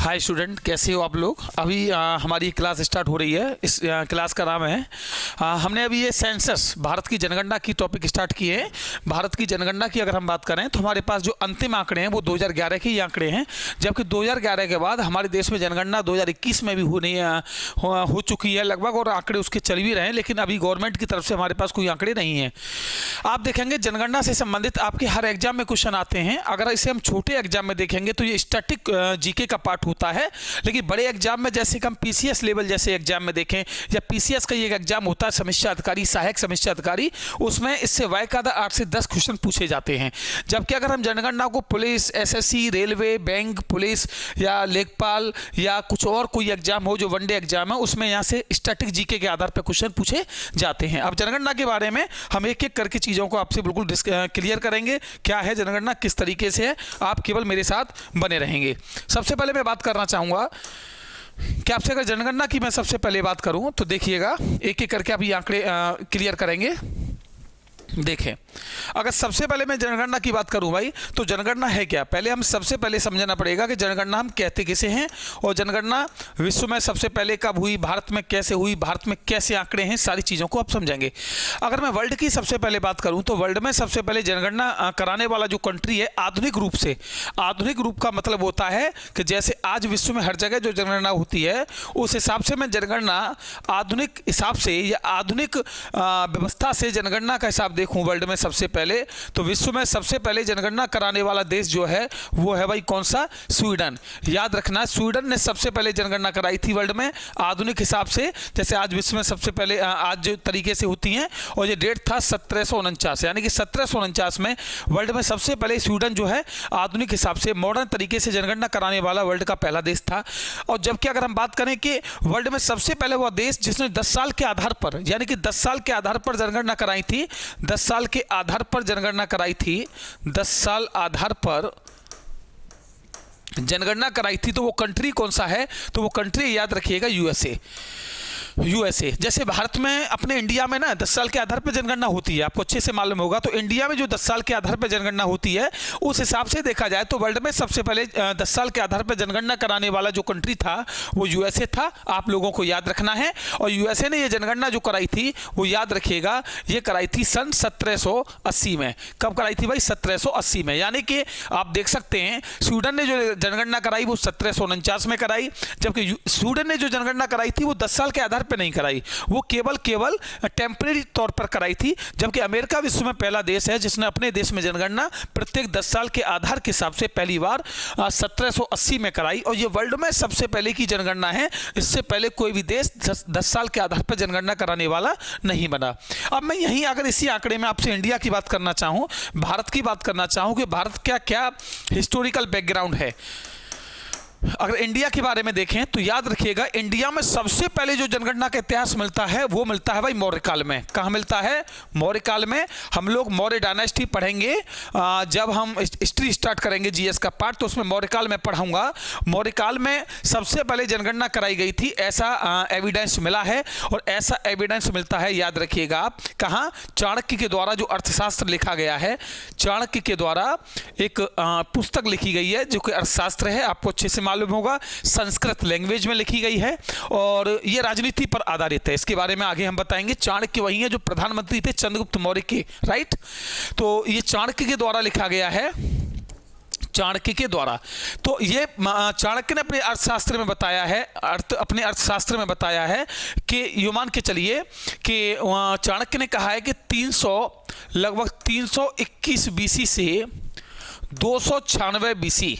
Hi student, कैसे हो आप लोग। अभी हमारी क्लास स्टार्ट हो रही है। इस क्लास का नाम है हमने अभी ये सेंसस भारत की जनगणना की टॉपिक स्टार्ट किए हैं। भारत की जनगणना की अगर हम बात करें तो हमारे पास जो अंतिम आंकड़े हैं वो 2011 के ही आंकड़े हैं, जबकि 2011 के बाद हमारे देश में जनगणना 2021 में भी हो चुकी है लगभग, और आंकड़े उसके चल भी रहे हैं, लेकिन अभी गवर्नमेंट की तरफ से हमारे पास कोई आंकड़े नहीं हैं। आप देखेंगे जनगणना से संबंधित आपके हर एग्जाम में क्वेश्चन आते हैं। अगर इसे हम छोटे एग्जाम में देखेंगे तो ये स्टैटिक जीके का पार्ट होता है, लेकिन बड़े एग्जाम में जैसे कि हम पीसीएस लेवल जैसे एग्जाम में देखें, या पीसीएस का ये एग्जाम होता है समीक्षा अधिकारी, सहायक समीक्षा अधिकारी, उसमें इससे वायकायदा 8 से 10 क्वेश्चन पूछे जाते हैं। जबकि अगर हम जनगणना को police, SSC, railway, bank, police या लेखपाल या कुछ और कोई एग्जाम हो जो वनडे एग्जाम है, उसमें यहाँ से स्टैटिक जीके के आधार पर क्वेश्चन पूछे जाते हैं। अब जनगणना के बारे में हम एक एक करके चीज़ों को आपसे बिल्कुल क्लियर करेंगे। क्या है जनगणना, किस तरीके से है, आप केवल मेरे साथ बने रहेंगे। सबसे पहले मैं बात करना चाहूँगा कि आपसे अगर जनगणना की मैं सबसे पहले बात करूं तो देखिएगा, एक एक करके आप ये आंकड़े क्लियर करेंगे। देखें, अगर सबसे पहले मैं जनगणना की बात करूं भाई, तो जनगणना है क्या। पहले हम सबसे पहले समझना पड़ेगा कि जनगणना हम कहते किसे हैं, और जनगणना विश्व में सबसे पहले कब हुई, भारत में कैसे हुई, भारत में कैसे आंकड़े हैं, सारी चीज़ों को आप समझेंगे। अगर मैं वर्ल्ड की सबसे पहले बात करूं तो वर्ल्ड में सबसे पहले जनगणना कराने वाला जो कंट्री है आधुनिक रूप से, आधुनिक रूप का मतलब होता है कि जैसे आज विश्व में हर जगह जो जनगणना होती है उस हिसाब से मैं जनगणना आधुनिक हिसाब से या आधुनिक व्यवस्था से जनगणना का हिसाब देखूं वर्ल्ड में सबसे पहले, तो विश्व में सबसे पहले जनगणना कराने वाला देश जो है वो है भाई कौन सा, स्वीडन। याद रखना, स्वीडन ने सबसे पहले जनगणना कराई थी वर्ल्ड में आधुनिक हिसाब से, जैसे आज विश्व में सबसे पहले आज जो तरीके से होती हैं, और ये डेट था 1749, यानी कि 1749 में वर्ल्ड में सबसे पहले स्वीडन जो है आधुनिक हिसाब से मॉडर्न तरीके से जनगणना कराने वाला वर्ल्ड का पहला देश था। और जबकि अगर हम बात करें कि वर्ल्ड में सबसे पहले वह देश जिसने 10 साल के आधार पर, यानी कि 10 साल के आधार पर जनगणना कराई थी, 10 साल के आधार पर जनगणना कराई थी, 10 साल आधार पर जनगणना कराई थी, तो वो कंट्री कौन सा है, तो वो कंट्री याद रखिएगा यूएसए। यूएसए, जैसे भारत में अपने इंडिया में ना 10 साल के आधार पर जनगणना होती है, आपको अच्छे से मालूम होगा। तो इंडिया में जो 10 साल के आधार पर जनगणना होती है उस हिसाब से देखा जाए तो वर्ल्ड में सबसे पहले 10 साल के आधार पर जनगणना कराने वाला जो कंट्री था वो यूएसए था। आप लोगों को याद रखना है। और यूएसए ने ये जनगणना जो कराई थी वो याद रखिएगा, ये कराई थी सन 1780 में। कब कराई थी भाई, 1780 में। यानी कि आप देख सकते हैं स्वीडन ने जो जनगणना कराई वो 1749 में कराई, जबकि स्वीडन ने जो जनगणना कराई थी वो 10 साल के आधार पे नहीं कराई, वो केवल टेम्परेरी तौर पर कराई थी। जबकि अमेरिका विश्व में पहला देश है जिसने अपने देश में जनगणना प्रत्येक 10 साल के आधार के हिसाब से पहली बार 1780 में कराई, और ये वर्ल्ड में सबसे पहले की जनगणना है। इससे पहले कोई भी देश 10 साल के आधार पर जनगणना कराने वाला नहीं बना। अब मैं यहीं अगर इसी आंकड़े में आपसे इंडिया की बात करना चाहूँ, भारत की बात करना चाहूँ कि भारत का क्या हिस्टोरिकल बैकग्राउंड है। अगर इंडिया के बारे में देखें तो याद रखिएगा, इंडिया में सबसे पहले जो जनगणना का इतिहास मिलता है वो मिलता है भाई मौर्य काल में। कहाँ मिलता है, मौर्य काल में। हम लोग मौर्य डायनेस्टी पढ़ेंगे जब हम हिस्ट्री स्टार्ट करेंगे जीएस का पार्ट, तो उसमें मौर्य काल में पढ़ाऊंगा। मौर्य काल में सबसे पहले जनगणना कराई गई थी, ऐसा एविडेंस मिला है। और ऐसा एविडेंस मिलता है, याद रखिएगा आप, कहाँ, चाणक्य के द्वारा जो अर्थशास्त्र लिखा गया है, चाणक्य के द्वारा एक पुस्तक लिखी गई है जो कि अर्थशास्त्र है, आपको अच्छे से मालूम होगा, संस्कृत लैंग्वेज में लिखी गई है, और ये राजनीति पर आधारित है। इसके बारे में आगे हम बताएंगे। चाणक्य वही है जो प्रधानमंत्री थे चंद्रगुप्त मौर्य के, राइट। तो ये चाणक्य के द्वारा लिखा गया है, चाणक्य के द्वारा। तो ये चाणक्य ने अपने अर्थशास्त्र में बताया है, अपने अर्थशास्त्र में बताया है कि ये मान के चलिए कि चाणक्य ने कहा है कि लगभग 321 बीसी से 296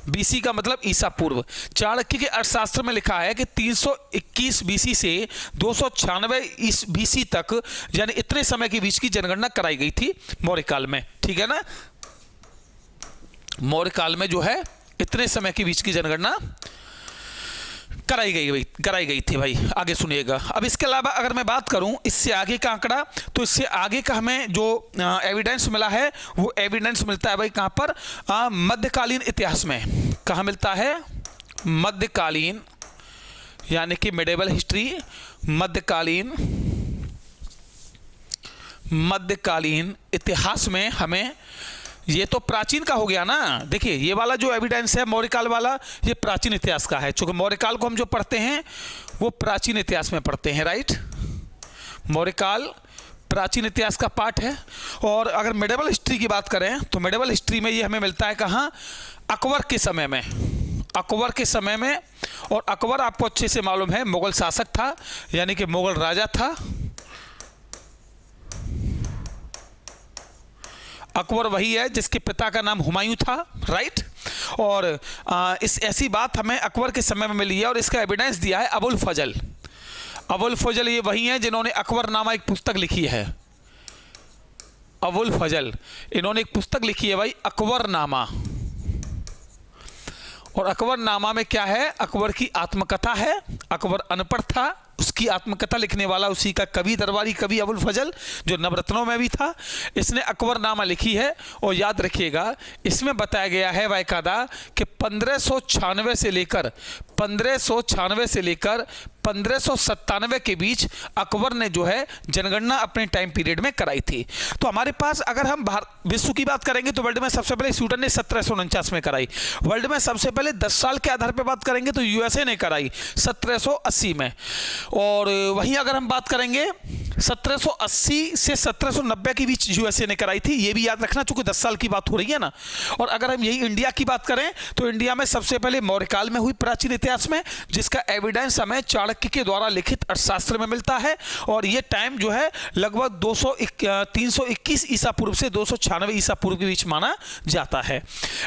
बीसी का मतलब ईसा पूर्व। चाणक्य के अर्थशास्त्र में लिखा है कि 321 बीसी से 296 बीसी तक, यानी इतने समय के बीच की जनगणना कराई गई थी मौर्य काल में, ठीक है ना। मौर्य काल में जो है इतने समय के बीच की जनगणना कराई गई थी भाई। आगे सुनिएगा। अब इसके अलावा अगर मैं बात करूं इससे आगे का आंकड़ा, तो इससे आगे का हमें जो एविडेंस मिला है वो एविडेंस मिलता है भाई कहां पर, मध्यकालीन इतिहास में। कहां मिलता है, मध्यकालीन, यानी कि मिडिवल हिस्ट्री, मध्यकालीन इतिहास में हमें ये तो प्राचीन का हो गया ना। देखिए ये वाला जो एविडेंस है मौर्यकाल वाला, ये प्राचीन इतिहास का है, चूंकि मौर्यकाल को हम जो पढ़ते हैं वो प्राचीन इतिहास में पढ़ते हैं, राइट। मौर्यकाल प्राचीन इतिहास का पार्ट है। और अगर मेडिवल हिस्ट्री की बात करें तो मेडिवल हिस्ट्री में ये हमें मिलता है कहाँ, अकबर के समय में, अकबर के समय में। और अकबर आपको अच्छे से मालूम है मुगल शासक था, यानी कि मुगल राजा था। अकबर वही है जिसके पिता का नाम हुमायूं था, राइट। और इस ऐसी बात हमें अकबर के समय में मिली है और इसका एविडेंस दिया है अबुल फजल। अबुल फजल ये वही हैं जिन्होंने अकबरनामा एक पुस्तक लिखी है। अबुल फजल इन्होंने एक पुस्तक लिखी है भाई, अकबरनामा। और अकबरनामा में क्या है, अकबर की आत्मकथा है। अकबर अनपढ़ था, उसकी आत्मकथा लिखने वाला उसी का कवि, दरबारी कवि अबुल फजल, जो नवरत्नों में भी था। इसने अकबरनामा लिखी है। और याद रखिएगा इसमें बताया गया है बाकायदा कि 1596 से लेकर 1597 के बीच अकबर ने जो है जनगणना अपने टाइम पीरियड में कराई थी। तो हमारे पास अगर हम विश्व की बात करेंगे तो वर्ल्ड में सबसे पहले स्वीडन ने 1749 में कराई। वर्ल्ड में सबसे पहले 10 साल के आधार पर बात करेंगे तो यूएसए ने कराई 1780 में। और वहीं अगर हम बात करेंगे 1780 से 1790 के बीच यूएसए ने कराई थी, ये भी याद रखना चूंकि 10 साल की बात हो रही है ना। और अगर हम यही इंडिया की बात करें तो इंडिया में सबसे पहले मौर्यकाल में हुई प्राचीन इतिहास में, जिसका एविडेंस हमें चाणक्य के द्वारा लिखित अर्थशास्त्र में मिलता है। और ये टाइम जो है लगभग 321 ईसा पूर्व से 296 ईसा पूर्व के बीच माना जाता है।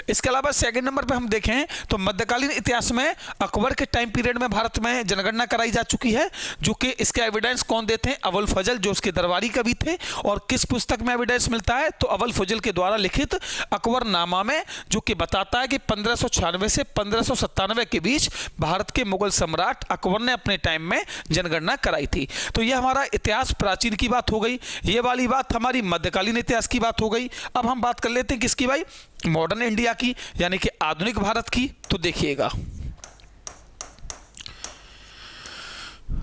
इसके अलावा सेकंड नंबर पे हम देखें तो मध्यकालीन इतिहास में अकबर के टाइम पीरियड में भारत में जनगणना कराई जा चुकी है, जो कि इसका एविडेंस कौन देते हैं, अबुल फजल, जो उसके दरबारी कवि थे। और किस पुस्तक में एविडेंस मिलता है, तो अबुल फजल के द्वारा लिखित अकबरनामा में, जो कि बताता है कि 1596 से 1597 के बीच भारत के मुगल सम्राट अकबर ने अपने टाइम में जनगणना कराई थी। तो यह हमारा इतिहास प्राचीन की बात हो गई, ये वाली बात हमारी मध्यकालीन इतिहास की बात हो गई। अब हम बात कर लेते हैं किसकी भाई, मॉडर्न इंडिया की, यानी कि आधुनिक भारत की। तो देखिएगा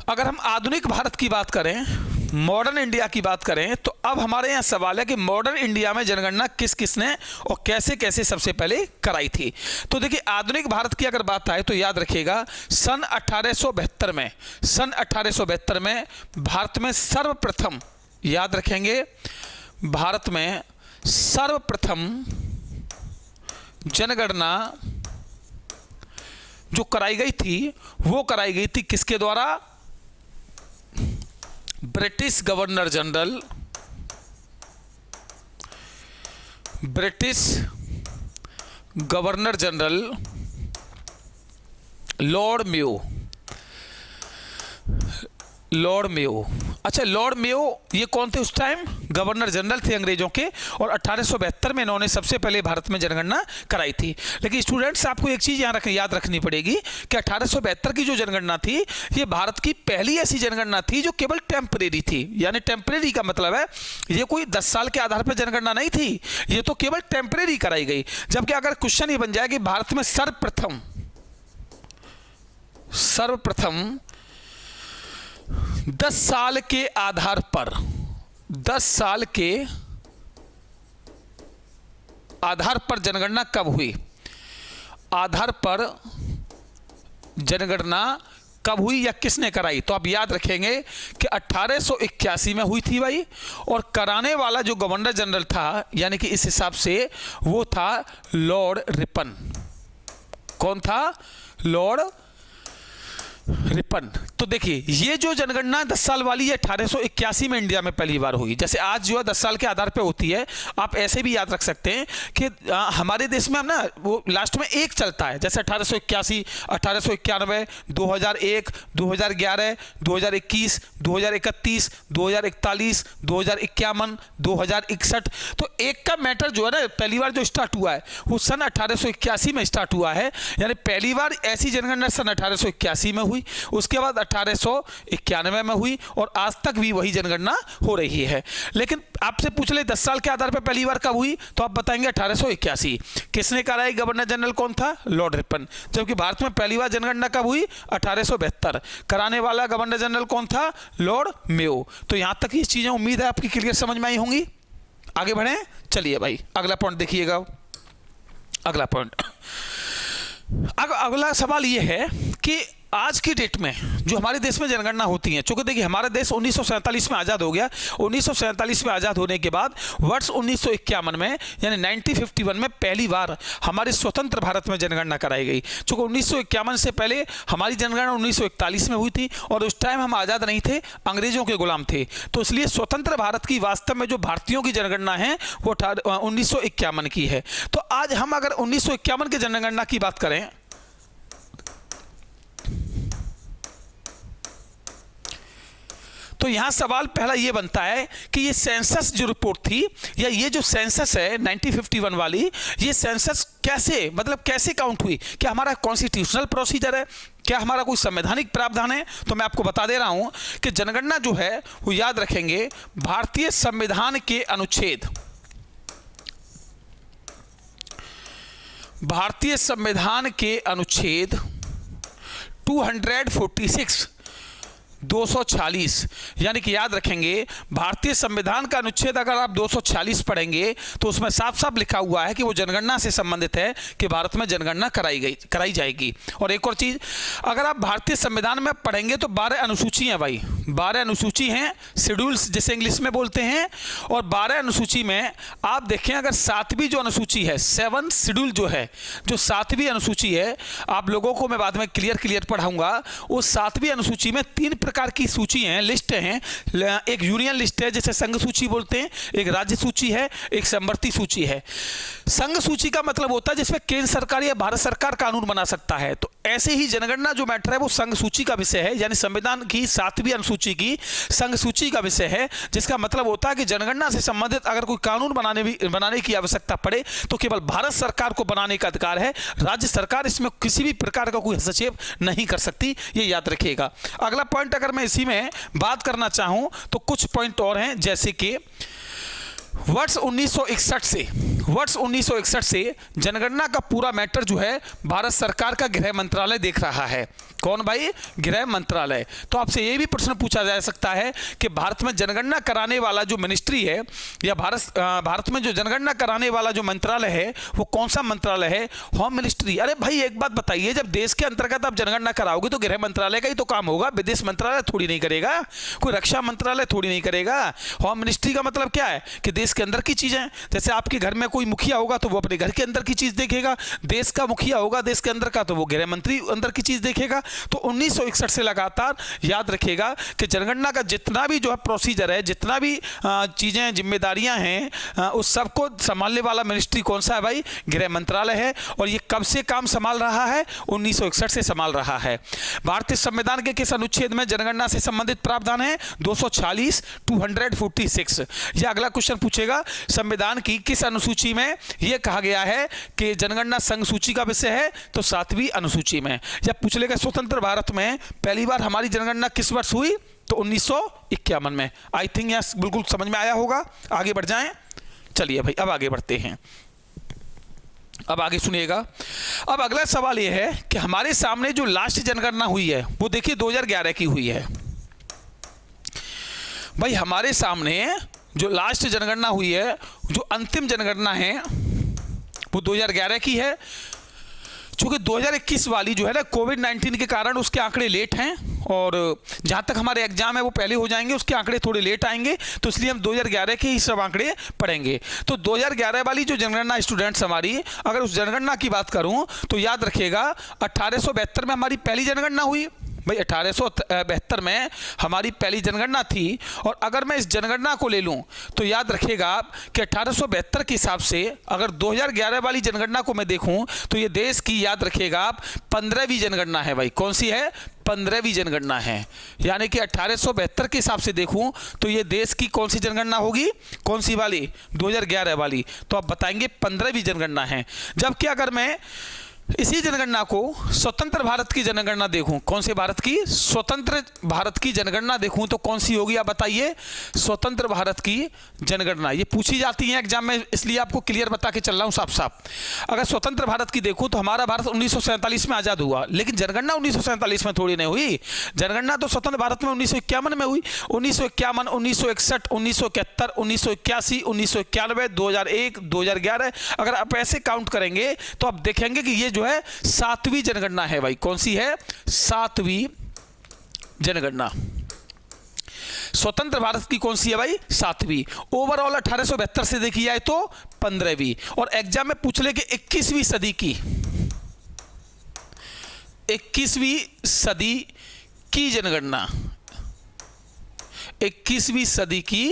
अगर हम आधुनिक भारत की बात करें, मॉडर्न इंडिया की बात करें, तो अब हमारे यहाँ सवाल है कि मॉडर्न इंडिया में जनगणना किस किसने और कैसे कैसे सबसे पहले कराई थी। तो देखिए आधुनिक भारत की अगर बात आए तो याद रखिएगा सन 1872 में भारत में सर्वप्रथम, याद रखेंगे, भारत में सर्वप्रथम जनगणना जो कराई गई थी वो कराई गई थी किसके द्वारा, British governor general, British governor general Lord Mayo. Lord Mayo, अच्छा लॉर्ड मेयो ये कौन थे उस टाइम, गवर्नर जनरल थे अंग्रेजों के। और 1872 में इन्होंने सबसे पहले भारत में जनगणना कराई थी। लेकिन स्टूडेंट्स आपको एक चीज़ याद रखनी पड़ेगी कि 1872 की जो जनगणना थी ये भारत की पहली ऐसी जनगणना थी जो केवल टेम्परेरी थी। यानी टेम्परेरी का मतलब है ये कोई 10 साल के आधार पर जनगणना नहीं थी, ये तो केवल टेम्परेरी कराई गई। जबकि अगर क्वेश्चन ये बन जाए कि भारत में सर्वप्रथम 10 साल के आधार पर, 10 साल के आधार पर जनगणना कब हुई, आधार पर जनगणना कब हुई या किसने कराई, तो आप याद रखेंगे कि 1881 में हुई थी भाई। और कराने वाला जो गवर्नर जनरल था यानी कि इस हिसाब से वो था लॉर्ड रिपन। कौन था, लॉर्ड रिपन। तो देखिए ये जो जनगणना 10 साल वाली है 1881 में इंडिया में पहली बार हुई। जैसे आज जो है 10 साल के आधार पे होती है, आप ऐसे भी याद रख सकते हैं कि हमारे देश में ना वो लास्ट में एक चलता है, जैसे 1881, 1891, 2001, 2011, 2021, 2031, 2041, 2051, 2061। तो एक का मैटर जो है ना पहली बार जो स्टार्ट हुआ है वो सन 1881 में स्टार्ट हुआ है। यानी पहली बार ऐसी जनगणना सन 1881 में हुई, उसके बाद 1891 में हुई और आज तक भी वही जनगणना हो रही है। लेकिन आपसे पूछ ले 10 साल के आधार पर पहली बार कब हुई, तो आप बताएंगे 1881। किसने कराई, गवर्नर जनरल कौन था, लॉर्ड रिपन। जबकि भारत में पहली बार जनगणना कब हुई, 1872। कराने वाला गवर्नर जनरल कौन था, लॉर्ड मेयो। तो यहां तक ये चीजें उम्मीद है आपकी क्लियर समझ में आई होंगी। आगे बढ़ें, चलिए भाई अगला पॉइंट देखिएगा। अगला पॉइंट, अगला सवाल ये है कि आज की डेट में जो हमारे देश में जनगणना होती है, चूंकि देखिए हमारा देश 1947 में आज़ाद हो गया। 1947 में आज़ाद होने के बाद वर्ष 1951 में यानी 1951 में पहली बार हमारे स्वतंत्र भारत में जनगणना कराई गई। चूंकि 1951 से पहले हमारी जनगणना 1941 में हुई थी और उस टाइम हम आज़ाद नहीं थे, अंग्रेजों के गुलाम थे। तो इसलिए स्वतंत्र भारत की वास्तव में जो भारतीयों की जनगणना है वो 1951 की है। तो आज हम अगर 1951 की जनगणना की बात करें तो यहां सवाल पहला यह बनता है कि ये सेंसस जो रिपोर्ट थी या ये जो सेंसस है 1951 वाली, ये सेंसस कैसे मतलब कैसे काउंट हुई? क्या हमारा कॉन्स्टिट्यूशनल प्रोसीजर है? क्या हमारा कोई संवैधानिक प्रावधान है? तो मैं आपको बता दे रहा हूं कि जनगणना जो है वो याद रखेंगे भारतीय संविधान के अनुच्छेद 246 246 यानी कि याद रखेंगे भारतीय संविधान का अनुच्छेद अगर आप 246 पढ़ेंगे तो उसमें साफ साफ लिखा हुआ है कि वो जनगणना से संबंधित है कि भारत में जनगणना कराई जाएगी। और एक और चीज, अगर आप भारतीय संविधान में पढ़ेंगे तो 12 अनुसूची हैं भाई, 12 अनुसूची हैं, शेड्यूल्स जिसे इंग्लिश में बोलते हैं। और 12 अनुसूची में आप देखें अगर 7वीं जो अनुसूची है, 7th शेड्यूल जो है, जो 7वीं अनुसूची है, आप लोगों को मैं बाद में क्लियर पढ़ाऊंगा। उस 7वीं अनुसूची में 3 प्रकार की सूची हैं, लिस्ट हैं। एक यूनियन लिस्ट है जिसे संघ सूची बोलते हैं, एक राज्य सूची है, एक समवर्ती सूची है। संघ सूची का मतलब होता है जिसमें केंद्र सरकार या भारत सरकार कानून बना सकता है। तो ऐसे ही जनगणना जो मैटर है वो संघ सूची का विषय है, यानी संविधान की 7वीं अनुसूची की संघ सूची का विषय है, जिसका मतलब होता है कि जनगणना से संबंधित अगर कोई कानून बनाने की आवश्यकता पड़े तो केवल भारत सरकार को बनाने का अधिकार है, राज्य सरकार इसमें किसी भी प्रकार का कोई हस्तक्षेप नहीं कर सकती, ये याद रखिएगा। अगला पॉइंट अगर मैं इसी में बात करना चाहूं तो कुछ पॉइंट और हैं, जैसे कि वर्ष 1961 से जनगणना का पूरा मैटर जो है भारत सरकार का गृह मंत्रालय देख रहा है। कौन भाई? गृह मंत्रालय। तो आपसे यह भी प्रश्न पूछा जा सकता है कि भारत में जनगणना कराने वाला जो मिनिस्ट्री है या भारत में जो जनगणना कराने वाला जो मंत्रालय है वो कौन सा मंत्रालय है? Home ministry. अरे भाई एक बात बताइए, जब देश के अंतर्गत आप जनगणना कराओगे तो गृह मंत्रालय का ही तो काम होगा, विदेश मंत्रालय थोड़ी नहीं करेगा, कोई रक्षा मंत्रालय थोड़ी नहीं करेगा। होम मिनिस्ट्री का मतलब क्या है कि देश के अंदर की चीजें, जैसे आपके घर में कोई मुखिया होगा तो वो अपने घर के अंदर की चीज देखेगा, देश का मुखिया होगा देश के अंदर का तो वो गृह मंत्री अंदर की चीज देखेगा। तो 1961 से लगातार याद रखिएगा कि जनगणना का जितना भी जो है प्रोसीजर है, जितना भी चीजें जिम्मेदारियां हैं, उस सबको संभालने वाला मिनिस्ट्री कौन सा है भाई? गृह मंत्रालय है। और ये कब से काम संभाल रहा है? 1961 से संभाल रहा है। भारतीय संविधान के किस अनुच्छेद में जनगणना से संबंधित प्रावधान है? 246 246। यह अगला क्वेश्चन पूछेगा, संविधान की किस अनुसूची में यह कहा गया है कि जनगणना संघ सूची का विषय है? तो 7वीं अनुसूची में। जब पूछ लेगा स्वतंत्र भारत में पहली बार हमारी जनगणना किस वर्ष हुई? तो 1951 में। आई थिंक यह बिल्कुल समझ में आया होगा। आगे बढ़ जाएं, चलिए भाई अब आगे बढ़ते हैं। अब आगे सुनिएगा। अब अगला सवाल यह है कि हमारे सामने जो लास्ट जनगणना हुई है वो देखिए 2011 की हुई है। भाई हमारे सामने जो लास्ट जनगणना हुई है, जो अंतिम जनगणना है वो 2011 की है। चूंकि 2021 वाली जो है ना कोविड-19 के कारण उसके आंकड़े लेट हैं और जहां तक हमारे एग्जाम है वो पहले हो जाएंगे, उसके आंकड़े थोड़े लेट आएंगे, तो इसलिए हम 2011 के ही सब आंकड़े पढ़ेंगे। तो 2011 वाली जो जनगणना स्टूडेंट्स हमारी, अगर उस जनगणना की बात करूं तो याद रखिएगा 1872 में हमारी पहली जनगणना हुई। भाई 1872 में हमारी पहली जनगणना थी। और अगर मैं इस जनगणना को ले लूं तो याद रखिएगा आप कि 1872 के हिसाब से अगर 2011 वाली जनगणना को मैं देखूं तो ये देश की, याद रखिएगा आप, 15वीं जनगणना है भाई। कौन सी है? 15वीं जनगणना है। यानी कि 1872 के हिसाब से देखूं तो ये देश की कौन सी जनगणना होगी? कौन सी वाली? 2011 वाली। तो आप बताएंगे 15वीं जनगणना है। जबकि अगर मैं इसी जनगणना को स्वतंत्र भारत की जनगणना देखूं, कौन से भारत की? स्वतंत्र भारत की जनगणना देखूं तो कौन सी होगी आप बताइए? स्वतंत्र भारत की जनगणना, ये पूछी जाती है एग्जाम में, इसलिए आपको क्लियर बता के चल रहा हूं साफ साफ। अगर स्वतंत्र भारत की देखूं तो हमारा भारत 1947 में आज़ाद हुआ, लेकिन जनगणना 1947 में थोड़ी नहीं हुई। जनगणना तो स्वतंत्र भारत में 1951 में हुई। 1951, 1961, 1971, 1981, 1991, 2001, 2011, अगर आप ऐसे काउंट करेंगे तो आप देखेंगे कि ये जो है 7वीं जनगणना है भाई। कौन सी है? 7वीं जनगणना। स्वतंत्र भारत की कौन सी है भाई? 7वीं। ओवरऑल 1872 से देखी जाए तो 15वीं। और एग्जाम में पूछ ले कि 21वीं सदी की, 21वीं सदी की जनगणना, 21वीं सदी की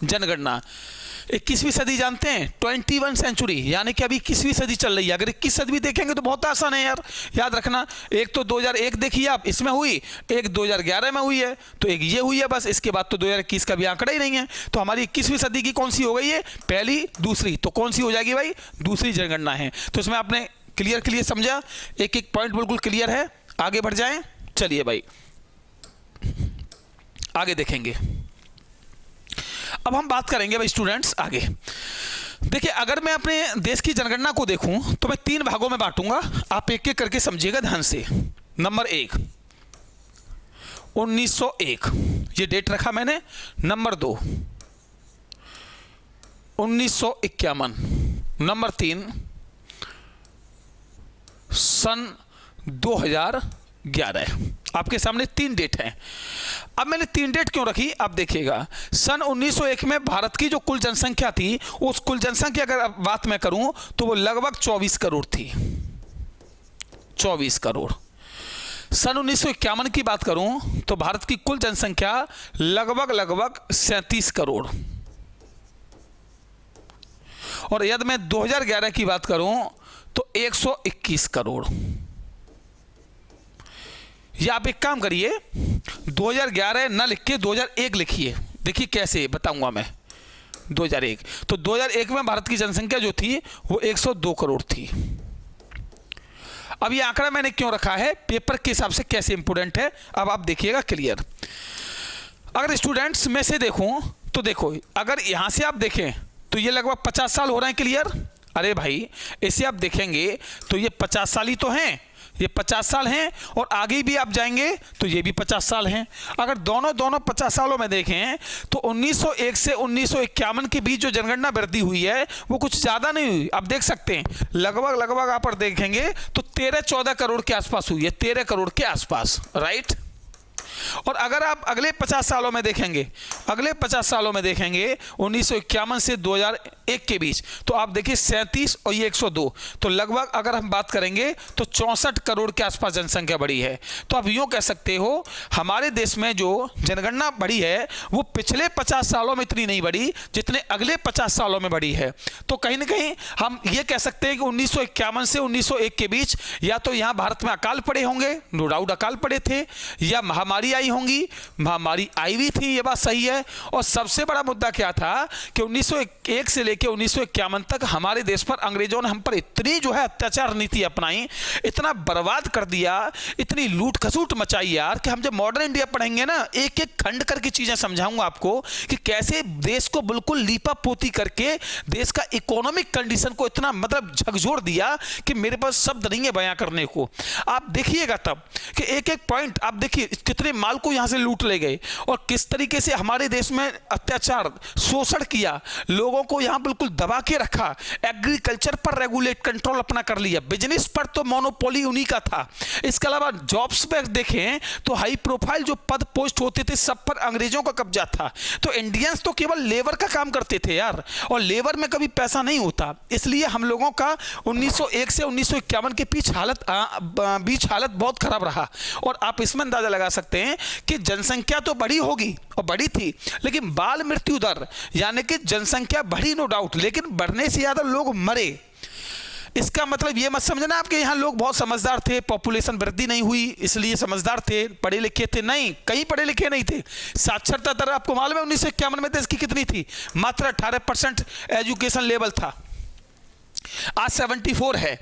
जनगणना। 21वीं सदी जानते हैं 21 सेंचुरी, यानी कि अभी 21वीं सदी चल रही है। अगर 21 सदी देखेंगे तो बहुत आसान है यार, याद रखना। एक तो 2001 देखिए आप, इसमें हुई, एक 2011 में हुई है, तो एक ये हुई है बस। इसके बाद तो 2021 का भी आंकड़ा ही नहीं है। तो हमारी 21वीं सदी की कौन सी हो गई है? पहली, दूसरी, तो कौन सी हो जाएगी भाई? दूसरी जनगणना है। तो इसमें आपने क्लियर समझा, एक एक पॉइंट बिल्कुल क्लियर है। आगे बढ़ जाएं, चलिए भाई आगे देखेंगे। अब हम बात करेंगे भाई स्टूडेंट्स आगे। देखिए, अगर मैं अपने देश की जनगणना को देखूं तो मैं 3 भागों में बांटूंगा, आप एक एक करके समझिएगा ध्यान से। नंबर 1 1901, ये डेट रखा मैंने। नंबर 2 1951। नंबर 3 सन 2011। आपके सामने 3 डेट हैं। अब मैंने 3 डेट क्यों रखी आप देखिएगा। सन 1901 में भारत की जो कुल जनसंख्या थी, उस कुल जनसंख्या अगर बात मैं करूं तो वो लगभग 24 करोड़ थी। 24 करोड़। सन 1951 की बात करूं तो भारत की कुल जनसंख्या लगभग 37 करोड़। और यदि मैं 2011 की बात करूं तो 121 करोड़। या आप एक काम करिए, 2011 ना लिख के 2001 लिखिए। देखिए कैसे बताऊंगा मैं। 2001, तो 2001 में भारत की जनसंख्या जो थी वो 102 करोड़ थी। अब ये आंकड़ा मैंने क्यों रखा है, पेपर के हिसाब से कैसे इंपोर्टेंट है, अब आप देखिएगा क्लियर। अगर स्टूडेंट्स में से देखूं तो देखो, अगर यहां से आप देखें तो ये लगभग 50 साल हो रहे हैं। क्लियर? अरे भाई, इसे आप देखेंगे तो ये 50 साल ही तो हैं, ये 50 साल हैं, और आगे भी आप जाएंगे तो ये भी 50 साल हैं। अगर दोनों 50 सालों में देखें तो 1901 से 1951 के बीच जो जनगणना वृद्धि हुई है वो कुछ ज़्यादा नहीं हुई। आप देख सकते हैं लगभग आप पर देखेंगे तो 13-14 करोड़ के आसपास हुई है, 13 करोड़ के आसपास, राइट। और अगर आप अगले 50 सालों में देखेंगे, अगले 50 सालों में देखेंगे 1951 से 2001 के बीच, तो आप देखिए 37 और ये 102, तो लगभग अगर हम बात करेंगे तो 64 करोड़ के आसपास जनसंख्या बढ़ी है। तो आप यूँ कह सकते हो हमारे देश में जो जनगणना बढ़ी है वो पिछले 50 सालों में इतनी नहीं बढ़ी जितने अगले 50 सालों में बढ़ी है। तो कहीं ना कहीं हम ये कह सकते हैं कि 1951 से 1901 के बीच या तो यहाँ भारत में अकाल पड़े होंगे, नो डाउट अकाल पड़े थे, या महामारी आई होंगी, महामारी आई भी थी, ये बात सही है। और सबसे बड़ा मुद्दा क्या था कि 1901 से लेकर 1951 तक हमारे देश पर अंग्रेजों ने हम पर इतनी जो है अत्याचार नीति अपनाई, इतना बर्बाद कर दिया, इतनी लूट खसूट मचाई यार, कि हम जब मॉडर्न इंडिया पढ़ेंगे ना, एक एक खंड करके चीजें समझाऊंगा आपको कि कैसे देश को बिल्कुल लीपा पोती करके देश का इकोनॉमिक कंडीशन को इतना मतलब झकझोर दिया कि मेरे पास शब्द नहीं है बयां करने को। आप देखिएगा तब कि एक एक पॉइंट आप देखिए, कितने माल को यहां से लूट ले गए और किस तरीके से हमारे देश में अत्याचार शोषण किया, लोगों को यहां बिल्कुल दबा के रखा, एग्रीकल्चर पर रेगुलेट कंट्रोल अपना कर लिया, बिजनेस पर तो मोनोपोली उन्हीं का था। इसके अलावा जॉब्स पर देखें तो हाई प्रोफाइल जो पद पोस्ट होते थे सब पर अंग्रेजों का कब्जा था। तो इंडियंस तो केवल लेबर का काम करते थे यार, और लेबर में कभी पैसा नहीं होता। इसलिए हम लोगों का 1901 से 1951 के बीच हालत बहुत खराब रहा। और आप इसमें अंदाजा लगा सकते हैं कि जनसंख्या तो बड़ी होगी और बड़ी थी, लेकिन बाल मृत्यु दर यानी कि जनसंख्या बढ़ी नो डाउट, लेकिन बढ़ने से ज्यादा लोग मरे। इसका मतलब ये मत समझना आपके यहाँ लोग बहुत समझदार थे, पॉपुलेशन वृद्धि नहीं हुई इसलिए समझदार थे, पढ़े लिखे थे, नहीं, कहीं पढ़े लिखे नहीं थे। साक्षरता दर आपको मालूम है 1951 में देश की कितनी थी? मात्र 18% एजुकेशन लेवल था। आज 74 है।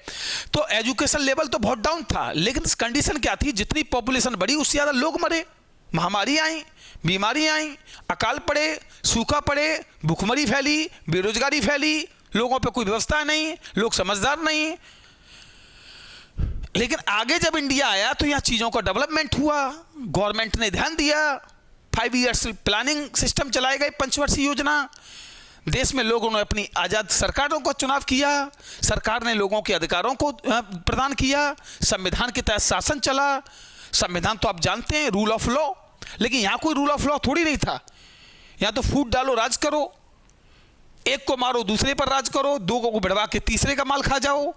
तो एजुकेशन लेवल तो बहुत डाउन था, लेकिन कंडीशन क्या थी, जितनी पॉपुलेशन बढ़ी उससे ज़्यादा लोग मरे, महामारी आई, बीमारी आई, अकाल पड़े, सूखा पड़े, भूखमरी फैली, बेरोजगारी फैली, लोगों पे कोई व्यवस्था नहीं, लोग समझदार नहीं। लेकिन आगे जब इंडिया आया तो यहाँ चीज़ों का डेवलपमेंट हुआ, गवर्नमेंट ने ध्यान दिया, 5 ईयर्स प्लानिंग सिस्टम चलाए गए, पंचवर्षीय योजना, देश में लोगों ने अपनी आज़ाद सरकारों का चुनाव किया, सरकार ने लोगों के अधिकारों को प्रदान किया, संविधान के तहत शासन चला। संविधान तो आप जानते हैं, रूल ऑफ लॉ, लेकिन यहाँ कोई रूल ऑफ लॉ थोड़ी नहीं था। यहाँ तो फूट डालो राज करो, एक को मारो दूसरे पर राज करो, दो को बढ़वा के तीसरे का माल खा जाओ।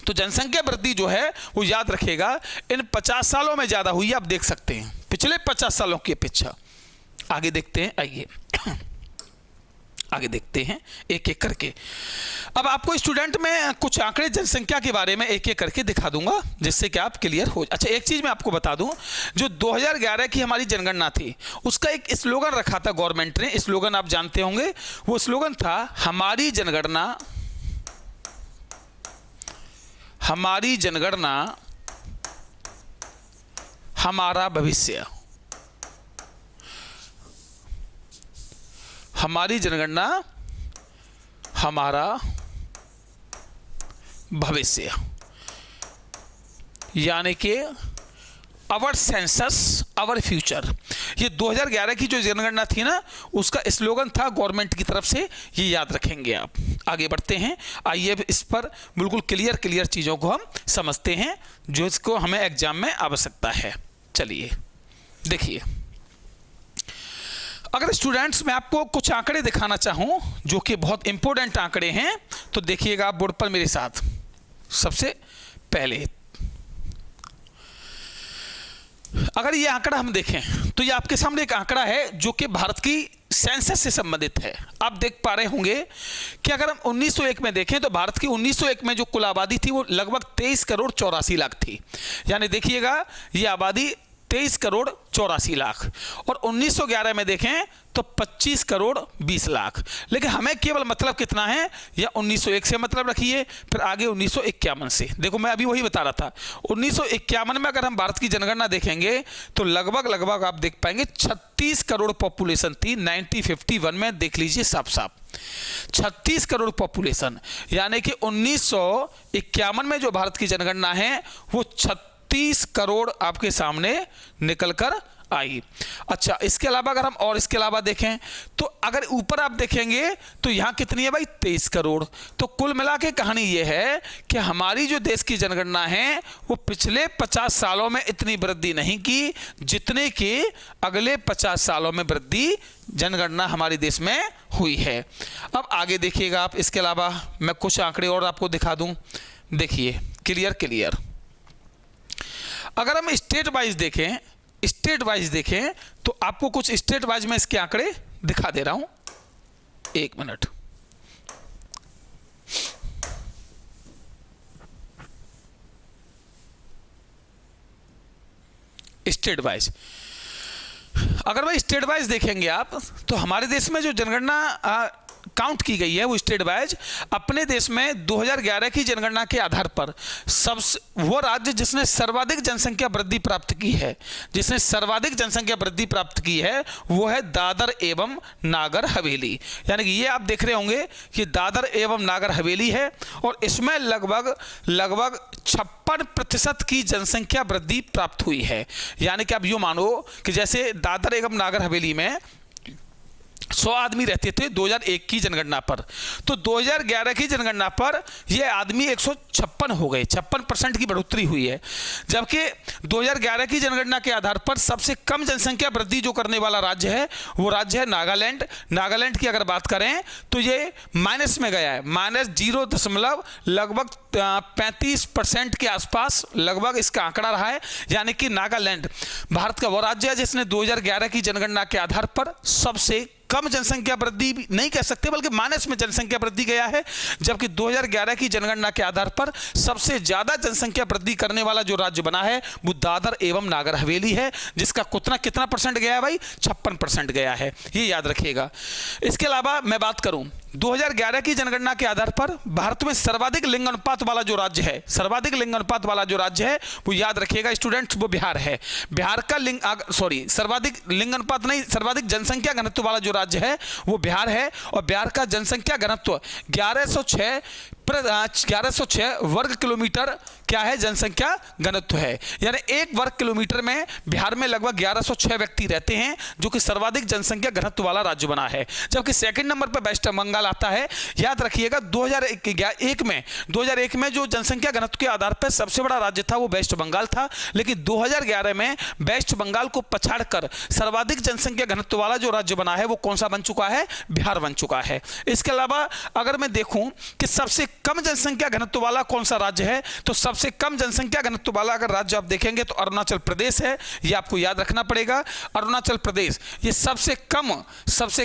तो जनसंख्या वृद्धि जो है वो याद रखेगा इन 50 सालों में ज़्यादा हुई, आप देख सकते हैं पिछले 50 सालों की अपेक्षा। आगे देखते हैं, आइए आगे देखते हैं एक एक करके। अब आपको स्टूडेंट में कुछ आंकड़े जनसंख्या के बारे में एक एक करके दिखा दूंगा, जिससे कि आप क्लियर हो। अच्छा, एक चीज़ मैं आपको बता दूं, जो 2011 की हमारी जनगणना थी उसका एक स्लोगन रखा था गवर्नमेंट ने, स्लोगन आप जानते होंगे, वो स्लोगन था हमारी जनगणना, हमारी जनगणना हमारा भविष्य, हमारी जनगणना हमारा भविष्य, यानी कि आवर सेंसस आवर फ्यूचर। ये 2011 की जो जनगणना थी ना, उसका स्लोगन था गवर्नमेंट की तरफ से, ये याद रखेंगे आप। आगे बढ़ते हैं, आइए इस पर बिल्कुल क्लियर चीज़ों को हम समझते हैं, जो इसको हमें एग्जाम में आवश्यकता है। चलिए देखिए, अगर स्टूडेंट्स मैं आपको कुछ आंकड़े दिखाना चाहूँ जो कि बहुत इंपॉर्टेंट आंकड़े हैं, तो देखिएगा आप बोर्ड पर मेरे साथ। सबसे पहले अगर ये आंकड़ा हम देखें तो ये आपके सामने एक आंकड़ा है जो कि भारत की सेंसस से संबंधित है। आप देख पा रहे होंगे कि अगर हम 1901 में देखें तो भारत की 1901 में जो कुल आबादी थी वो लगभग 23 करोड़ 84 लाख थी। यानी देखिएगा ये आबादी 23 करोड़ 84 लाख, और 1911 में देखें तो 25 करोड़ 20 लाख। लेकिन हमें केवल मतलब कितना है, या 1901 से मतलब रखिए, फिर आगे 1951 से। देखो मैं अभी वही बता रहा था, 1951 में अगर हम भारत की जनगणना देखेंगे तो लगभग आप देख पाएंगे 36 करोड़ पॉपुलेशन थी। 1951 में देख लीजिए साफ साफ 36 करोड़ पॉपुलेशन, यानी कि 1951 में जो भारत की जनगणना है वो 36 करोड़ आपके सामने निकल कर आई। अच्छा, इसके अलावा अगर हम और इसके अलावा देखें तो अगर ऊपर आप देखेंगे तो यहाँ कितनी है भाई, 23 करोड़। तो कुल मिला के कहानी ये है कि हमारी जो देश की जनगणना है वो पिछले 50 सालों में इतनी वृद्धि नहीं की जितने कि अगले 50 सालों में वृद्धि जनगणना हमारे देश में हुई है। अब आगे देखिएगा आप, इसके अलावा मैं कुछ आंकड़े और आपको दिखा दूँ। देखिए क्लियर अगर हम स्टेट वाइज देखें तो आपको कुछ स्टेट वाइज में इसके आंकड़े दिखा दे रहा हूं, एक मिनट। स्टेट वाइज अगर भाई स्टेट वाइज देखेंगे आप तो हमारे देश में जो जनगणना काउंट की गई है वो स्टेट वाइज अपने देश में 2011 की जनगणना के आधार पर सबसे वो राज्य जिसने सर्वाधिक जनसंख्या वृद्धि प्राप्त की है, वो है दादर एवं नागर हवेली। यानी कि ये आप देख रहे होंगे कि दादर एवं नागर हवेली है, और इसमें लगभग 56% की जनसंख्या वृद्धि प्राप्त हुई है। यानी कि आप यूँ मानो कि जैसे दादर एवं नागर हवेली में 100 आदमी रहते थे 2001 की जनगणना पर, तो 2011 की जनगणना पर ये आदमी 156 हो गए, 56% की बढ़ोतरी हुई है। जबकि 2011 की जनगणना के आधार पर सबसे कम जनसंख्या वृद्धि जो करने वाला राज्य है वो राज्य है नागालैंड। नागालैंड की अगर बात करें तो ये माइनस में गया है, -0 लगभग 35% के आसपास लगभग इसका आंकड़ा रहा है। यानी कि नागालैंड भारत का वो राज्य है जिसने 2011 की जनगणना के आधार पर सबसे कम जनसंख्या वृद्धि नहीं कह सकते बल्कि माइनस में जनसंख्या वृद्धि गया है। जबकि 2011 की जनगणना के आधार पर सबसे ज्यादा जनसंख्या वृद्धि करने वाला जो राज्य बना है वो दादर एवं नागर हवेली है, जिसका कितना परसेंट गया है भाई, 56% गया है, ये याद रखिएगा। इसके अलावा मैं बात करूं 2011 की जनगणना के आधार पर भारत में सर्वाधिक लिंग अनुपात वाला जो राज्य है, सर्वाधिक लिंग अनुपात वाला जो राज्य है वो याद रखिएगा स्टूडेंट्स, वो बिहार है। बिहार का सर्वाधिक लिंग अनुपात नहीं, सर्वाधिक जनसंख्या घनत्व वाला जो राज्य है वो बिहार है। और बिहार का जनसंख्या घनत्व 1106 वर्ग किलोमीटर क्या है, जनसंख्या घनत्व है। यानी 1 वर्ग किलोमीटर में बिहार में लगभग 1106 व्यक्ति रहते हैं, जो कि सर्वाधिक जनसंख्या घनत्व वाला राज्य बना है। जबकि सेकंड नंबर पर वेस्ट बंगाल आता है। याद रखिएगा 2001 में जो जनसंख्या घनत्व के आधार पर सबसे बड़ा राज्य था वो वेस्ट बंगाल था, लेकिन 2011 में वेस्ट बंगाल को पछाड़कर सर्वाधिक जनसंख्या घनत्व वाला जो राज्य बना है वो कौन सा बन चुका है, बिहार बन चुका है। इसके अलावा अगर मैं देखूं कि सबसे कम जनसंख्या घनत्व वाला कौन सा राज्य है, तो सबसे कम जनसंख्या घनत्व वाला अगर राज्य आप देखेंगे तो अरुणाचल प्रदेश है। ये आपको याद रखना पड़ेगा, अरुणाचल प्रदेश ये सबसे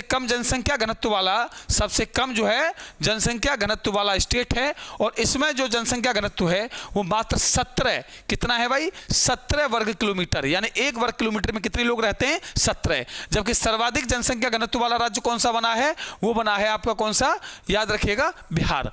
कम जनसंख्या घनत्व वाला, सबसे कम जो है जनसंख्या घनत्व वाला स्टेट है। और इसमें जो जनसंख्या घनत्व है वो मात्र 17, कितना है भाई, 17 वर्ग किलोमीटर, यानी 1 वर्ग किलोमीटर में कितने लोग रहते हैं, 17। जबकि सर्वाधिक जनसंख्या घनत्व वाला राज्य कौन सा बना है, वो बना है आपका कौन सा, याद रखिएगा बिहार।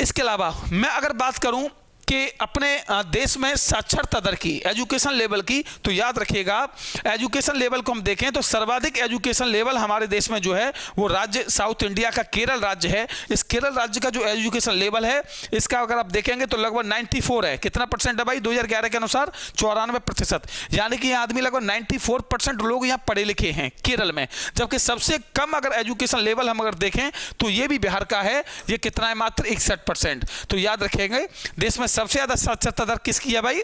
इसके अलावा मैं अगर बात करूं कि अपने देश में साक्षरता दर की, एजुकेशन लेवल की, तो याद रखिएगा एजुकेशन लेवल को हम देखें तो सर्वाधिक एजुकेशन लेवल हमारे देश में जो है वो राज्य साउथ इंडिया का केरल राज्य है। इस केरल राज्य का जो एजुकेशन लेवल है इसका अगर आप देखेंगे तो लगभग 94 है। कितना परसेंट है भाई, 2011 के अनुसार 94%, यानी कि आदमी लगभग 94% लोग यहाँ पढ़े लिखे हैं केरल में। जबकि सबसे कम अगर एजुकेशन लेवल हम अगर देखें तो ये भी बिहार का है, ये कितना है, मात्र 61%। तो याद रखेंगे देश में सबसे ज्यादा साक्षरता दर किसकी है भाई,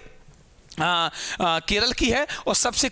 केरल की है। और सबसे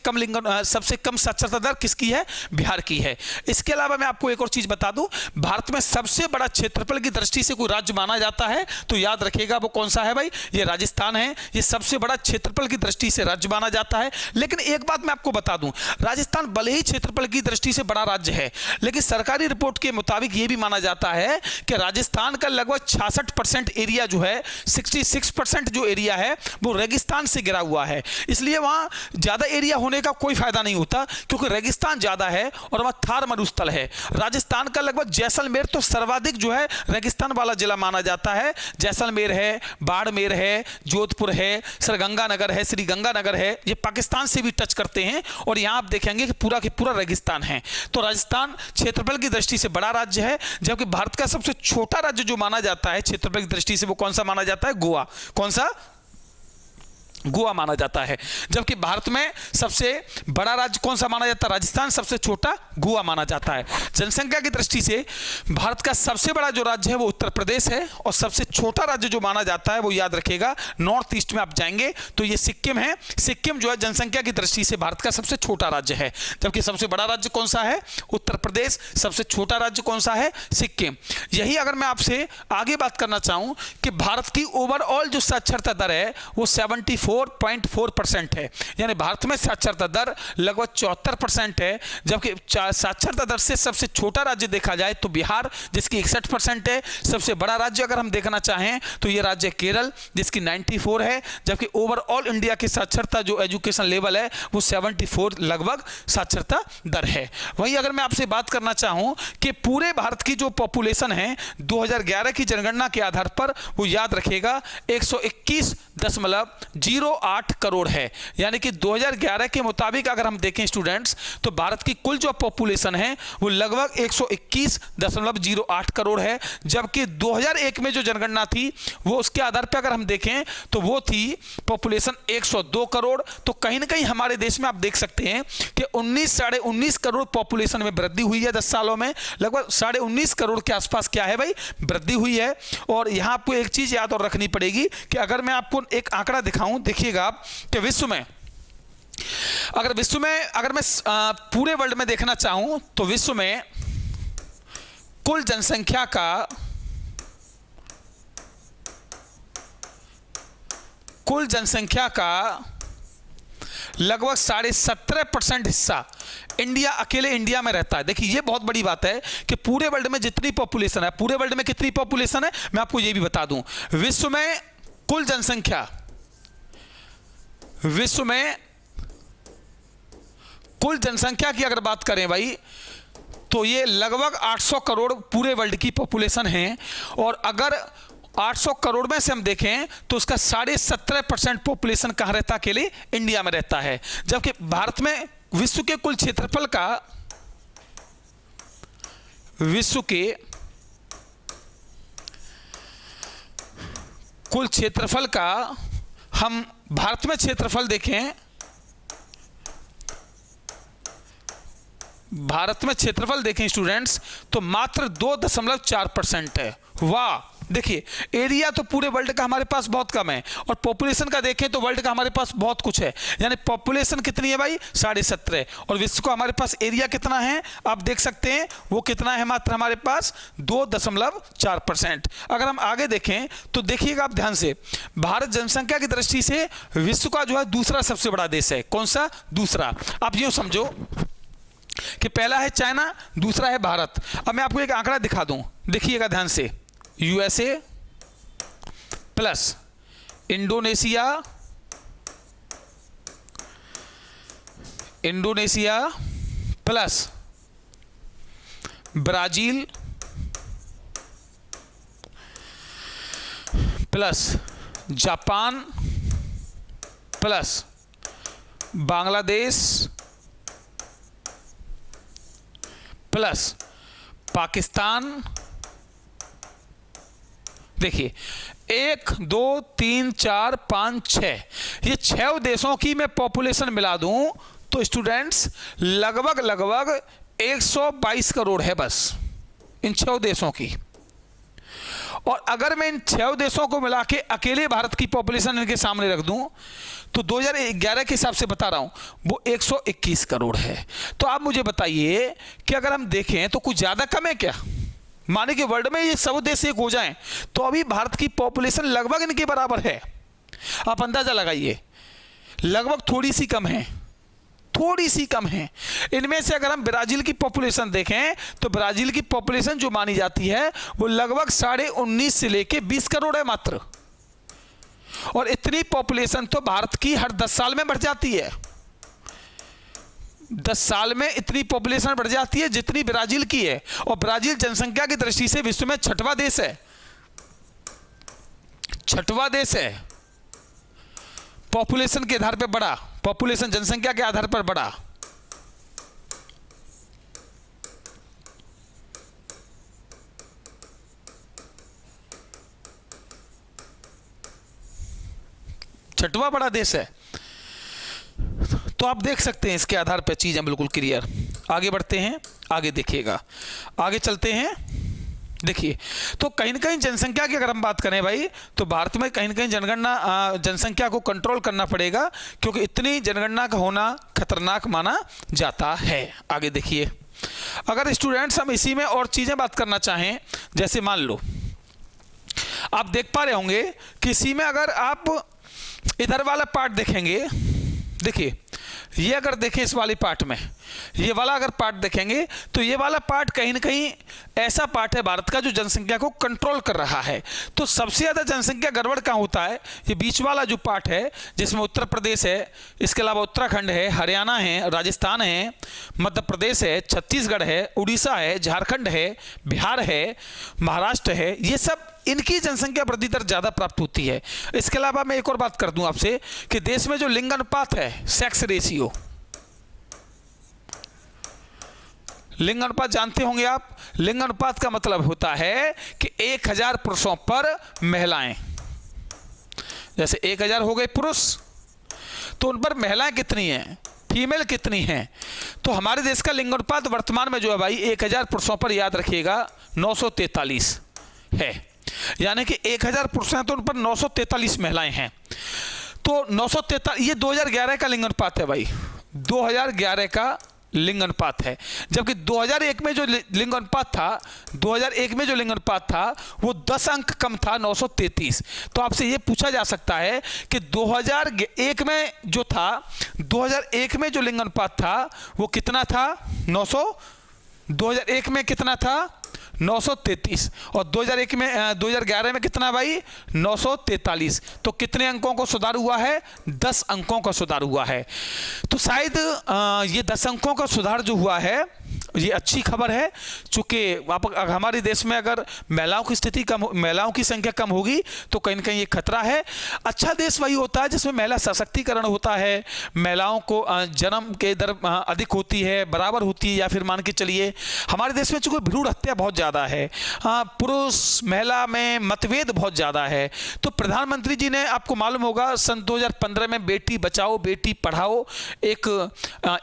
कम साक्षरता दर किसकी है, बिहार की है। इसके अलावा मैं आपको एक और चीज बता दूं, भारत में सबसे बड़ा क्षेत्रफल की दृष्टि से कोई राज्य माना जाता है तो याद रखिएगा वो कौन सा है भाई, ये राजस्थान है। ये सबसे बड़ा क्षेत्रफल की दृष्टि से राज्य माना जाता है। लेकिन एक बात मैं आपको बता दूं, राजस्थान भले ही क्षेत्रफल की दृष्टि से बड़ा राज्य है, लेकिन सरकारी रिपोर्ट के मुताबिक यह भी माना जाता है कि राजस्थान का लगभग 66% एरिया जो है, 66% जो एरिया है वो रेगिस्तान से घिरा हुआ है। इसलिए वहां ज्यादा एरिया होने का कोई फायदा नहीं होता, क्योंकि रेगिस्तान ज्यादा है और वहां थार मरुस्थल है। राजस्थान का लगभग जैसलमेर तो सर्वाधिक जो है रेगिस्तान वाला जिला माना जाता है। जैसलमेर है, बाड़मेर है, जोधपुर है, श्रीगंगानगर है, श्रीगंगानगर है, ये पाकिस्तान से भी टच करते हैं और यहां आप देखेंगे कि पूरा के पूरा रेगिस्तान है। तो राजस्थान क्षेत्रफल की दृष्टि से बड़ा राज्य है, जबकि भारत का सबसे छोटा राज्य जो माना जाता है क्षेत्रफल की दृष्टि से वो कौन सा माना जाता है, गोवा। कौन सा, गोवा माना जाता है। जबकि भारत में सबसे बड़ा राज्य कौन सा माना जाता है, राजस्थान, सबसे छोटा गोवा माना जाता है। जनसंख्या की दृष्टि से भारत का सबसे बड़ा जो राज्य है वो उत्तर प्रदेश है और सबसे छोटा राज्य जो माना जाता है वो याद रखिएगा नॉर्थ ईस्ट में आप जाएंगे तो ये सिक्किम है। सिक्किम जो है जनसंख्या की दृष्टि से भारत का सबसे छोटा राज्य है। जबकि सबसे बड़ा राज्य कौन सा है, उत्तर प्रदेश, सबसे छोटा राज्य कौन सा है, सिक्किम। यही अगर मैं आपसे आगे बात करना चाहूं कि भारत की ओवरऑल जो साक्षरता दर है वो 74.4% है, यानी भारत में साक्षरता दर लगभग 74% है। जबकि साक्षरता दर से सबसे छोटा राज्य देखा जाए तो बिहार, जिसकी 61% है। सबसे बड़ा राज्य अगर हम देखना चाहें तो यह राज्य केरल, जिसकी 94 है। जबकि ओवरऑल इंडिया की साक्षरता जो एजुकेशन लेवल है वो 74 लगभग साक्षरता दर है। वहीं अगर मैं आपसे बात करना चाहूं कि पूरे भारत की जो पॉपुलेशन है 2011 की जनगणना के आधार पर वो याद रखिएगा 121.08 करोड़ है। यानी कि 2011 के मुताबिक अगर हम देखें स्टूडेंट्स तो भारत की कुल जो पॉपुलेशन है वो लगभग 121.08 करोड़ है। जबकि 2001 में जो जनगणना थी वो उसके आधार पर अगर हम देखें तो वो थी पॉपुलेशन 102 करोड़। तो कहीं ना कहीं हमारे देश में आप देख सकते हैं कि 19 करोड़ पॉपुलेशन में वृद्धि हुई है 10 सालों में। लगभग 19.5 करोड़ के आसपास क्या है भाई, वृद्धि हुई है। और यहां आपको एक चीज याद और रखनी पड़ेगी कि अगर मैं आपको एक आंकड़ा दिखाऊं, देखिएगा आप कि विश्व में अगर मैं पूरे वर्ल्ड में देखना चाहूं तो विश्व में कुल जनसंख्या का लगभग 17.5% हिस्सा अकेले इंडिया में रहता है। देखिए ये बहुत बड़ी बात है कि पूरे वर्ल्ड में जितनी पॉपुलेशन है, पूरे वर्ल्ड में कितनी पॉपुलेशन है मैं आपको ये भी बता दूं। विश्व में कुल जनसंख्या की अगर बात करें भाई तो ये लगभग 800 करोड़ पूरे वर्ल्ड की पॉपुलेशन है। और अगर 800 करोड़ में से हम देखें तो उसका 17.5% पॉपुलेशन कहाँ रहता है? अकेले इंडिया में रहता है। जबकि भारत में विश्व के कुल क्षेत्रफल का हम भारत में क्षेत्रफल देखें, स्टूडेंट्स, तो मात्र 2.4% है। वाह, देखिए एरिया तो पूरे वर्ल्ड का हमारे पास बहुत कम है और पॉपुलेशन का देखें तो वर्ल्ड का हमारे पास बहुत कुछ है। यानी पॉपुलेशन कितनी है भाई? 17.5। और विश्व को हमारे पास एरिया कितना है आप देख सकते हैं, वो कितना है? मात्र हमारे पास 2.4%। अगर हम आगे देखें तो देखिएगा आप ध्यान से, भारत जनसंख्या की दृष्टि से विश्व का जो है दूसरा सबसे बड़ा देश है। कौन सा? दूसरा। आप यूँ समझो कि पहला है चाइना, दूसरा है भारत। अब मैं आपको एक आंकड़ा दिखा दूं, देखिएगा ध्यान से। USA plus Indonesia plus Brazil plus Japan plus Bangladesh plus Pakistan. देखिए 1 2 3 4 5 6, ये 6 देशों की मैं पॉपुलेशन मिला दूं तो स्टूडेंट्स लगभग 122 करोड़ है बस इन 6 देशों की। और अगर मैं इन 6 देशों को मिला के अकेले भारत की पॉपुलेशन इनके सामने रख दूं तो 2011 के हिसाब से बता रहा हूं वो 121 करोड़ है। तो आप मुझे बताइए कि अगर हम देखें तो कुछ ज़्यादा कम है क्या? माने कि वर्ल्ड में ये सब देश एक हो जाएं तो अभी भारत की पॉपुलेशन लगभग इनके बराबर है। आप अंदाजा लगाइए, लगभग थोड़ी सी कम है। इनमें से अगर हम ब्राजील की पॉपुलेशन देखें तो ब्राजील की पॉपुलेशन जो मानी जाती है वो लगभग 19.5 से लेके 20 करोड़ है मात्र। और इतनी पॉपुलेशन तो भारत की हर 10 साल में बढ़ जाती है। 10 साल में इतनी पॉपुलेशन बढ़ जाती है जितनी ब्राजील की है। और ब्राजील जनसंख्या की दृष्टि से विश्व में 6वां देश है। पॉपुलेशन के आधार पर बड़ा, पॉपुलेशन जनसंख्या के आधार पर बड़ा। छठवां बड़ा देश है। तो आप देख सकते हैं इसके आधार पर चीजें बिल्कुल क्लियर। आगे बढ़ते हैं, आगे देखिएगा, आगे चलते हैं। देखिए तो कहीं ना कहीं जनसंख्या की अगर हम बात करें भाई तो भारत में कहीं ना कहीं जनगणना जनसंख्या को कंट्रोल करना पड़ेगा क्योंकि इतनी जनगणना का होना खतरनाक माना जाता है। आगे देखिए, अगर स्टूडेंट्स हम इसी में और चीज़ें बात करना चाहें, जैसे मान लो आप देख पा रहे होंगे कि इसी में अगर आप इधर वाला पार्ट देखेंगे, देखिए ये अगर देखें इस वाले पार्ट में, ये वाला अगर पार्ट देखेंगे तो ये वाला पार्ट कहीं ना कहीं ऐसा पार्ट है भारत का जो जनसंख्या को कंट्रोल कर रहा है। तो सबसे ज़्यादा जनसंख्या गड़बड़ कहाँ होता है? ये बीच वाला जो पार्ट है जिसमें उत्तर प्रदेश है, इसके अलावा उत्तराखंड है, हरियाणा है, राजस्थान है, मध्य प्रदेश है, छत्तीसगढ़ है, उड़ीसा है, झारखंड है, बिहार है, महाराष्ट्र है, ये सब इनकी जनसंख्या वृद्धि दर ज़्यादा प्राप्त होती है। इसके अलावा मैं एक और बात कर दूं आपसे कि देश में जो लिंग अनुपात है, सेक्स रेशियो, लिंग अनुपात जानते होंगे आप। लिंग अनुपात का मतलब होता है कि 1000 पुरुषों पर महिलाएं, जैसे 1000 हो गए पुरुष तो उन पर महिलाएं कितनी हैं, फीमेल कितनी हैं। तो हमारे देश का लिंग अनुपात वर्तमान में जो है भाई 1000 पुरुषों पर याद रखिएगा 943 है। यानी कि 1000 पुरुष हैं तो उन पर 943 महिलाएं हैं। तो 943 ये 2011 का लिंग अनुपात है भाई, 2011 का लिंग अनुपात है। जबकि 2001 में जो लिंग अनुपात था, 2001 में जो लिंग अनुपात था वो 10 अंक कम था, 933। तो आपसे ये पूछा जा सकता है कि 2001 में जो था, 2001 में जो लिंग अनुपात था वो कितना था? 2001 में कितना था? 933। और 2011 में कितना भाई? 943। तो कितने अंकों को सुधार हुआ है? 10 अंकों का सुधार हुआ है। तो शायद ये 10 अंकों का सुधार जो हुआ है ये अच्छी खबर है, चूँकि हमारे देश में अगर महिलाओं की स्थिति कम, महिलाओं की संख्या कम होगी तो कहीं ना कहीं ये खतरा है। अच्छा देश वही होता है जिसमें महिला सशक्तिकरण होता है, महिलाओं को जन्म के दर अधिक होती है, बराबर होती है, या फिर मान के चलिए हमारे देश में चूँकि भ्रूण हत्या बहुत ज़्यादा है, पुरुष महिला में मतभेद बहुत ज़्यादा है। तो प्रधानमंत्री जी ने, आपको मालूम होगा, सन 2015 में बेटी बचाओ बेटी पढ़ाओ एक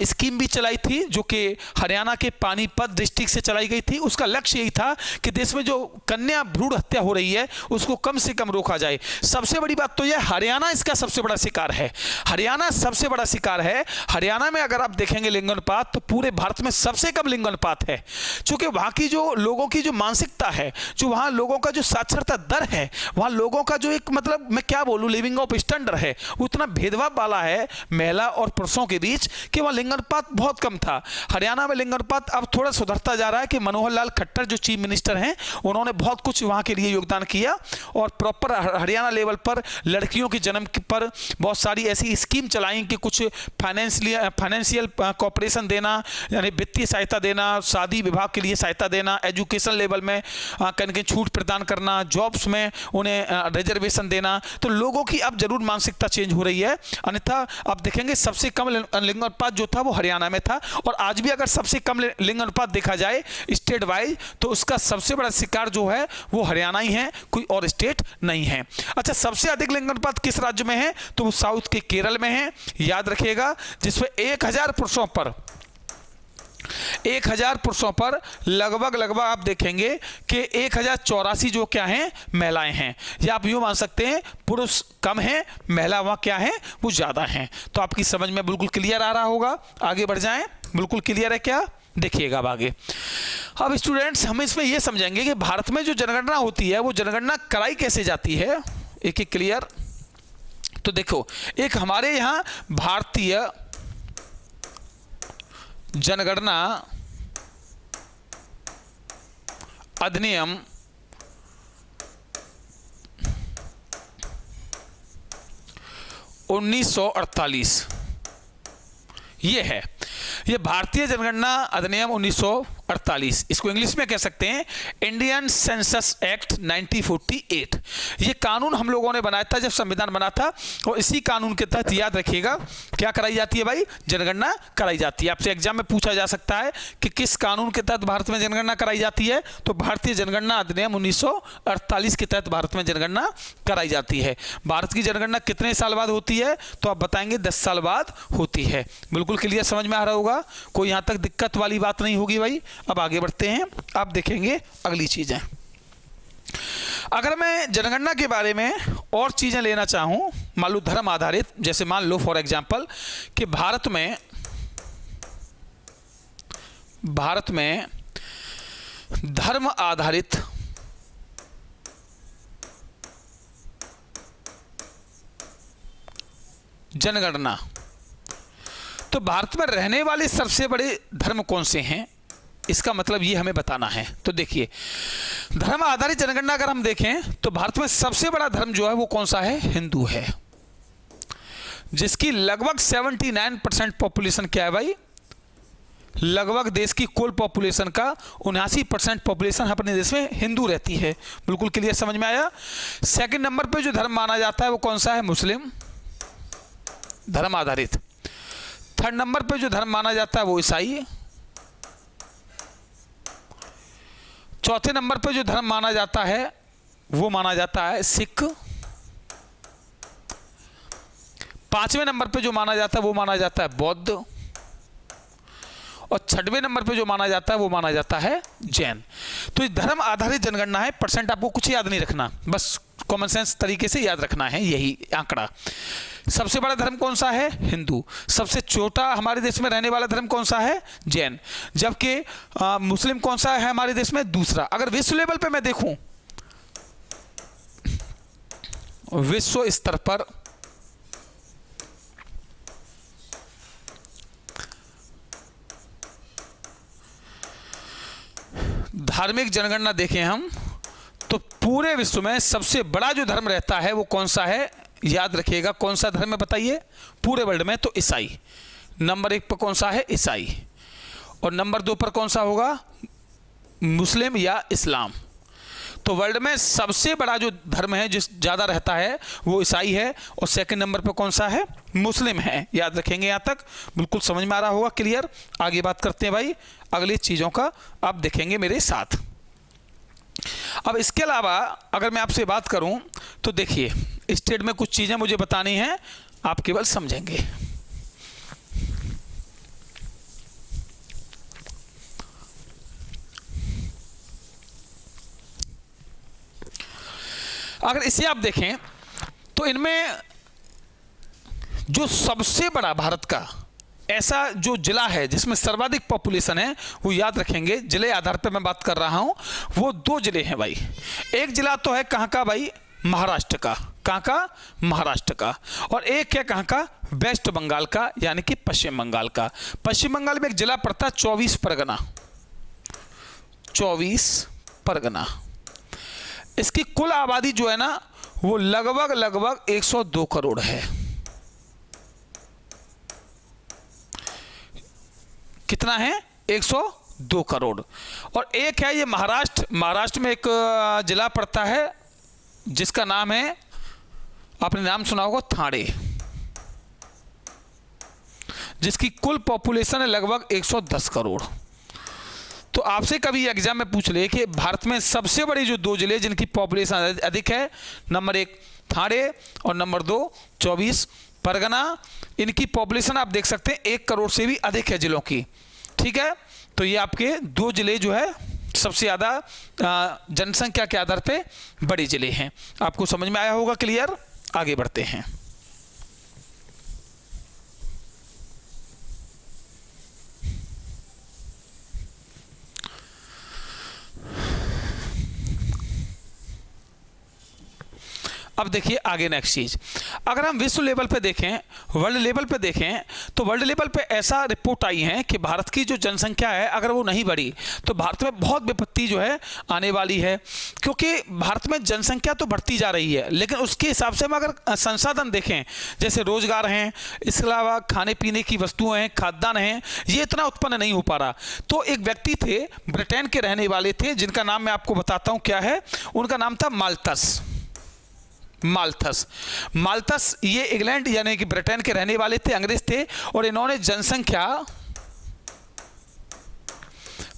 स्कीम भी चलाई थी, जो कि हरियाणा के पानीपत डिस्ट्रिक्ट से चलाई गई थी। उसका लक्ष्य यही था कि देश में जो कन्या भ्रूण हत्या हो रही है उसको कम से कम रोका जाए। सबसे बड़ी बात तो यह, हरियाणा इसका सबसे बड़ा शिकार है। हरियाणा सबसे बड़ा शिकार है। हरियाणा में अगर आप देखेंगे लिंगानुपात, तो पूरे भारत में सबसे कम लिंगानुपात है। क्योंकि वहाँ की जो लोगों की जो मानसिकता है, जो वहाँ लोगों का जो साक्षरता दर है, वहाँ लोगों का जो एक मतलब मैं क्या बोलूँ लिविंग ऑफ स्टैंडर्ड है, उतना भेदभाव वाला है महिला और पुरुषों के बीच कि वहाँ लिंगानुपात बहुत कम था। हरियाणा में लिंगानुपात अब थोड़ा सुधरता जा रहा है कि मनोहर लाल खट्टर जो चीफ मिनिस्टर हैं, उन्होंने बहुत कुछ वहाँ के लिए योगदान किया और प्रॉपर हरियाणा लेवल पर लड़कियों के जन्म पर बहुत सारी ऐसी स्कीम चलाई कि कुछ फाइनेंशियल कॉपरेशन देना, यानी वित्तीय सहायता देना, शादी विवाह के लिए सहायता देना, एजुकेशन लेवल में कहीं कहीं छूट प्रदान करना, जॉब्स में उन्हें रिजर्वेशन देना। तो लोगों की अब जरूर मानसिकता चेंज हो रही है। अन्यथा आप देखेंगे सबसे कम लिंगानुपात जो था वो हरियाणा में था, और आज भी अगर सबसे कम लिंगानुपात देखा जाए स्टेट वाइज तो उसका सबसे बड़ा शिकार जो है वो हरियाणा ही है, कोई और स्टेट नहीं है। अच्छा, सबसे अधिक लिंगानुपात किस राज्य में है? तो वो साउथ के केरल में है, याद रखिएगा, जिसमें 1000 पुरुषों पर लगभग आप देखेंगे कि 1084 जो क्या हैं महिलाएं हैं। या आप यूँ मान सकते हैं पुरुष कम हैं, महिला वहाँ क्या है वो ज़्यादा हैं। तो आपकी समझ में बिल्कुल क्लियर आ रहा होगा। आगे बढ़ जाएं, बिल्कुल क्लियर है क्या? देखिएगा अब आगे। अब स्टूडेंट्स, हम इसमें यह समझेंगे कि भारत में जो जनगणना होती है वो जनगणना कराई कैसे जाती है, एक एक क्लियर। तो देखो, एक हमारे यहाँ भारतीय जनगणना अधिनियम 1948 ये है। ये भारतीय जनगणना अधिनियम 1948, इसको इंग्लिश में कह सकते हैं इंडियन सेंसस एक्ट 1948। ये कानून हम लोगों ने बनाया था जब संविधान बना था, और इसी कानून के तहत याद रखिएगा क्या कराई जाती है भाई, जनगणना कराई जाती है। आपसे एग्जाम में पूछा जा सकता है कि किस कानून के तहत भारत में जनगणना कराई जाती है, तो भारतीय जनगणना अधिनियम 1948 के तहत भारत में जनगणना कराई जाती है। भारत की जनगणना कितने साल बाद होती है? तो आप बताएंगे 10 साल बाद होती है। बिल्कुल क्लियर समझ में आ रहा होगा, कोई यहां तक दिक्कत वाली बात नहीं होगी भाई। अब आगे बढ़ते हैं, आप देखेंगे अगली चीजें। अगर मैं जनगणना के बारे में और चीजें लेना चाहूं, मान लो धर्म आधारित, जैसे मान लो फॉर एग्जांपल कि भारत में धर्म आधारित जनगणना, तो भारत में रहने वाले सबसे बड़े धर्म कौन से हैं, इसका मतलब ये हमें बताना है। तो देखिए, धर्म आधारित जनगणना अगर हम देखें तो भारत में सबसे बड़ा धर्म जो है वो कौन सा है? हिंदू है, जिसकी लगभग 79% पॉपुलेशन क्या है भाई, लगभग देश की कुल पॉपुलेशन का 79% पॉपुलेशन अपने देश में हिंदू रहती है। बिल्कुल क्लियर समझ में आया। सेकंड नंबर पे जो धर्म माना जाता है वो कौन सा है? मुस्लिम, धर्म आधारित। थर्ड नंबर पे जो धर्म माना जाता है वो ईसाई। चौथे नंबर पे जो धर्म माना जाता है वो माना जाता है सिख। पांचवें नंबर पे जो माना जाता है वो माना जाता है बौद्ध, और छठवें नंबर पे जो माना जाता है वो माना जाता है जैन। तो ये धर्म आधारित जनगणना है। परसेंट आपको कुछ याद नहीं रखना, बस कॉमन सेंस तरीके से याद रखना है यही आंकड़ा। सबसे बड़ा धर्म कौन सा है? हिंदू। सबसे छोटा हमारे देश में रहने वाला धर्म कौन सा है? जैन। जबकि मुस्लिम कौन सा है हमारे देश में? दूसरा। अगर विश्व लेवल पे मैं देखूं, विश्व स्तर पर धार्मिक जनगणना देखें हम, तो पूरे विश्व में सबसे बड़ा जो धर्म रहता है वो कौन सा है? याद रखिएगा, कौन सा धर्म है बताइए? पूरे वर्ल्ड में तो ईसाई। नंबर 1 पर कौन सा है? ईसाई। और नंबर 2 पर कौन सा होगा? मुस्लिम या इस्लाम। तो वर्ल्ड में सबसे बड़ा जो धर्म है जिस ज़्यादा रहता है वो ईसाई है, और सेकंड नंबर पर कौन सा है? मुस्लिम है। याद रखेंगे, यहाँ तक बिल्कुल समझ में आ रहा होगा, क्लियर। आगे बात करते हैं भाई अगली चीज़ों का, आप देखेंगे मेरे साथ। अब इसके अलावा अगर मैं आपसे बात करूं तो देखिए स्टेट में कुछ चीज़ें मुझे बतानी हैं, आप केवल समझेंगे। अगर इसे आप देखें तो इनमें जो सबसे बड़ा भारत का ऐसा जो जिला है जिसमें सर्वाधिक पॉपुलेशन है, वो याद रखेंगे, जिले आधार पर मैं बात कर रहा हूं, वो 2 जिले हैं भाई। एक जिला तो है कहां का भाई? महाराष्ट्र का। कहां का? महाराष्ट्र का। और एक है कहां का? वेस्ट बंगाल का, यानी कि पश्चिम बंगाल का। पश्चिम बंगाल में एक जिला पड़ता है 24 परगना। 24 परगना। इसकी कुल आबादी जो है ना वो लगभग 102 करोड़ है। कितना है? 102 करोड़। और एक है ये महाराष्ट्र। महाराष्ट्र में एक जिला पड़ता है जिसका नाम है, आपने नाम सुना होगा, ठाणे, जिसकी कुल पॉपुलेशन है लगभग 110 करोड़। तो आपसे कभी एग्जाम में पूछ ले कि भारत में सबसे बड़ी जो 2 जिले जिनकी पॉपुलेशन अधिक है, नंबर 1 ठाणे और नंबर 2 24 परगना, इनकी पॉपुलेशन आप देख सकते हैं 1 करोड़ से भी अधिक है जिलों की। ठीक है, तो ये आपके 2 जिले जो है सबसे ज़्यादा जनसंख्या के आधार पे बड़े जिले हैं। आपको समझ में आया होगा, क्लियर। आगे बढ़ते हैं। अब देखिए आगे नेक्स्ट चीज, अगर हम विश्व लेवल पे देखें, वर्ल्ड लेवल पे देखें, तो वर्ल्ड लेवल पे ऐसा रिपोर्ट आई है कि भारत की जो जनसंख्या है अगर वो नहीं बढ़ी तो भारत में बहुत विपत्ति जो है आने वाली है। क्योंकि भारत में जनसंख्या तो बढ़ती जा रही है, लेकिन उसके हिसाब से हम अगर संसाधन देखें, जैसे रोजगार हैं, इसके अलावा खाने पीने की वस्तुएं हैं, खाद्यान्न हैं, ये इतना उत्पन्न नहीं हो पा रहा। तो एक व्यक्ति थे, ब्रिटेन के रहने वाले थे, जिनका नाम मैं आपको बताता हूँ क्या है। उनका नाम था माल्थस। माल्थस ये इंग्लैंड यानी कि ब्रिटेन के रहने वाले थे, अंग्रेज थे, और इन्होंने जनसंख्या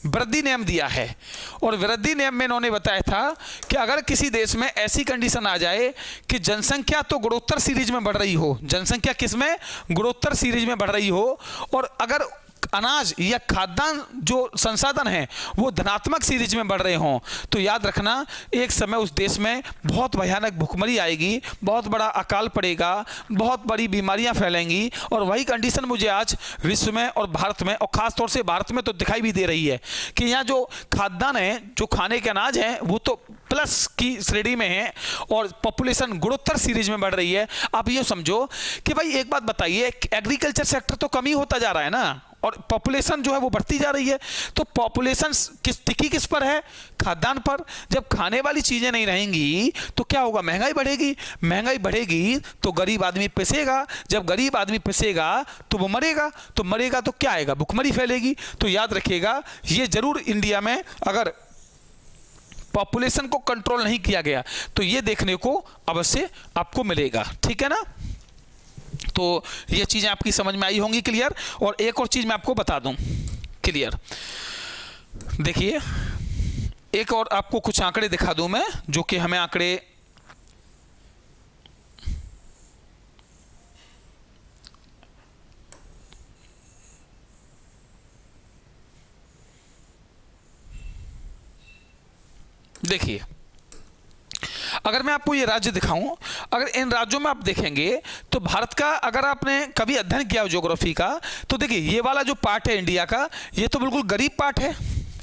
वृद्धि नियम दिया है। और वृद्धि नियम में इन्होंने बताया था कि अगर किसी देश में ऐसी कंडीशन आ जाए कि जनसंख्या तो गुणोत्तर सीरीज में बढ़ रही हो, जनसंख्या किसमें? गुणोत्तर सीरीज में बढ़ रही हो, और अगर अनाज या खाद्यान्न जो संसाधन है वो धनात्मक सीरीज में बढ़ रहे हों, तो याद रखना एक समय उस देश में बहुत भयानक भुखमरी आएगी, बहुत बड़ा अकाल पड़ेगा, बहुत बड़ी बीमारियां फैलेंगी। और वही कंडीशन मुझे आज विश्व में और भारत में, और ख़ास तौर से भारत में तो दिखाई भी दे रही है कि यहाँ जो खाद्यान्न है, जो खाने के अनाज हैं, वो तो प्लस की श्रेणी में है और पॉपुलेशन गुणोत्तर सीरीज में बढ़ रही है। आप ये समझो कि भाई एक बात बताइए, एग्रीकल्चर सेक्टर तो कम ही होता जा रहा है ना, और पॉपुलेशन जो है वो बढ़ती जा रही है। तो पॉपुलेशन टिकी किस पर है? खाद्यान्न पर। जब खाने वाली चीज़ें नहीं रहेंगी तो क्या होगा? महंगाई बढ़ेगी। महंगाई बढ़ेगी तो गरीब आदमी पिसेगा। जब गरीब आदमी पिसेगा तो वो मरेगा। तो मरेगा तो क्या आएगा? भुखमरी फैलेगी। तो याद रखिएगा, ये जरूर इंडिया में अगर पॉपुलेशन को कंट्रोल नहीं किया गया तो ये देखने को अवश्य आपको मिलेगा। ठीक है ना? तो ये चीज़ें आपकी समझ में आई होंगी, क्लियर। और एक और चीज़ मैं आपको बता दूं, क्लियर। देखिए एक और आपको कुछ आंकड़े दिखा दूं मैं, जो कि हमें आंकड़े देखिए, अगर मैं आपको ये राज्य दिखाऊं, अगर इन राज्यों में आप देखेंगे तो भारत का, अगर आपने कभी अध्ययन किया हो ज्योग्राफी का, तो देखिए ये वाला जो पार्ट है इंडिया का, ये तो बिल्कुल गरीब पार्ट है।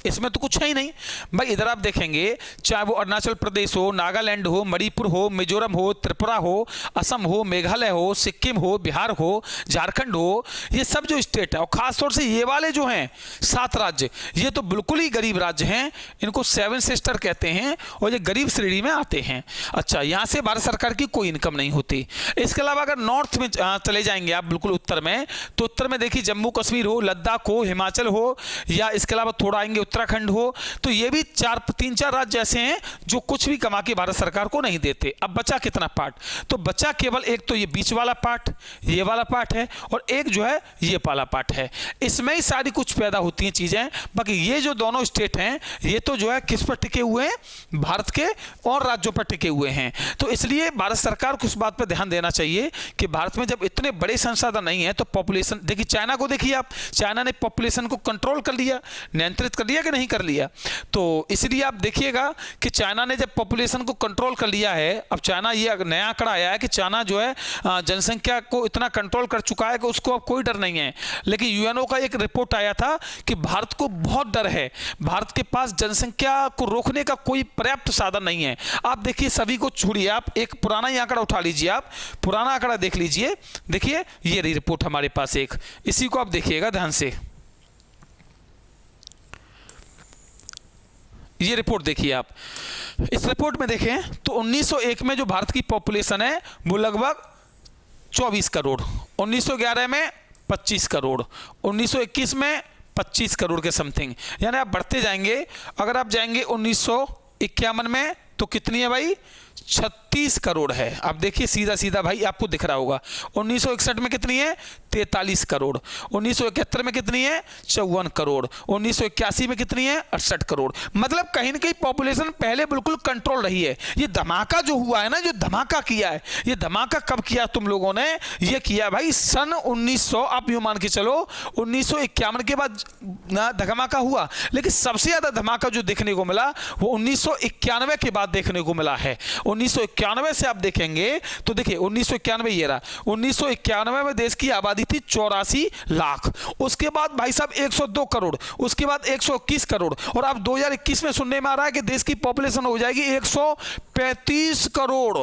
इसमें तो कुछ है ही नहीं भाई। इधर आप देखेंगे, चाहे वो अरुणाचल प्रदेश हो, नागालैंड हो, मणिपुर हो, मिजोरम हो, त्रिपुरा हो, असम हो, मेघालय हो, सिक्किम हो, बिहार हो, झारखंड हो, ये सब जो स्टेट है, और खासतौर से ये वाले जो हैं 7 राज्य, ये तो बिल्कुल ही गरीब राज्य हैं। इनको 7 सिस्टर कहते हैं और ये गरीब श्रेणी में आते हैं। अच्छा, यहाँ से भारत सरकार की कोई इनकम नहीं होती। इसके अलावा अगर नॉर्थ में चले जाएंगे आप, बिल्कुल उत्तर में, तो उत्तर में देखिए जम्मू कश्मीर हो, लद्दाख हो, हिमाचल हो, या इसके अलावा थोड़ा आएंगे उत्तराखंड हो, तो ये भी 3-4 राज्य ऐसे हैं जो कुछ भी कमा के भारत सरकार को नहीं देते। अब बचा कितना पार्ट? तो बचा केवल एक तो ये बीच वाला पार्ट, ये वाला पार्ट है, और एक जो है ये वाला पार्ट है। इसमें ही सारी कुछ पैदा होती हैं चीजें। बाकी ये जो दोनों स्टेट हैं, ये तो जो है किस पर टिके हुए हैं? भारत के और राज्यों पर टिके हुए हैं। तो इसलिए भारत सरकार को इस बात पर ध्यान देना चाहिए कि भारत में जब इतने बड़े संसाधन नहीं है तो पॉपुलेशन, देखिए चाइना को देखिए आप, चाइना ने पॉपुलेशन को कंट्रोल कर लिया, नियंत्रित कर लिया कि नहीं कर लिया? तो इसलिए आप देखिएगा कि चाइना ने जब पॉपुलेशन को कंट्रोल कर लिया है, अब चाइना, ये नया आंकड़ा आया है कि चाइना जो है जनसंख्या को इतना कंट्रोल कर चुका है कि उसको अब कोई डर नहीं है। लेकिन यूएनओ का एक रिपोर्ट आया था कि भारत को बहुत डर है, भारत के पास जनसंख्या को रोकने का कोई पर्याप्त साधन नहीं है। आप देखिए, सभी को छोड़िए, आप एक पुराना ही आंकड़ा उठा लीजिए, आप पुराना आंकड़ा देख लीजिए। देखिए ये रही रिपोर्ट हमारे पास एक, इसी को आप देखिएगा ध्यान से। ये रिपोर्ट देखिए आप, इस रिपोर्ट में देखें तो 1901 में जो भारत की पॉपुलेशन है वो लगभग 24 करोड़, 1911 में 25 करोड़, 1921 में 25 करोड़ के समथिंग, यानी आप बढ़ते जाएंगे। अगर आप जाएंगे 1951 में तो कितनी है भाई? 36 करोड़ है। आप देखिए सीधा सीधा भाई, आपको दिख रहा होगा। 1961 में कितनी है? 43 करोड़। 1971 में कितनी है? 54 करोड़। 1981 में कितनी है? 68 करोड़। मतलब कहीं ना कहीं पॉपुलेशन पहले बिल्कुल कंट्रोल रही है। ये धमाका जो हुआ है ना, जो धमाका किया है, ये धमाका कब किया तुम लोगों ने? ये किया भाई सन 1900, आप यूं मान के चलो 1951 के बाद धमाका हुआ, लेकिन सबसे ज्यादा धमाका जो देखने को मिला वो 1991 के बाद देखने को मिला है। 1991 से आप देखेंगे तो देखिए 1991 ये रहा, 1991 में देश की आबादी थी 84 लाख, उसके बाद भाई साहब 102 करोड़, उसके बाद 121 करोड़, और अब 2021 में सुनने में आ रहा है कि देश की पॉपुलेशन हो जाएगी 135 करोड़।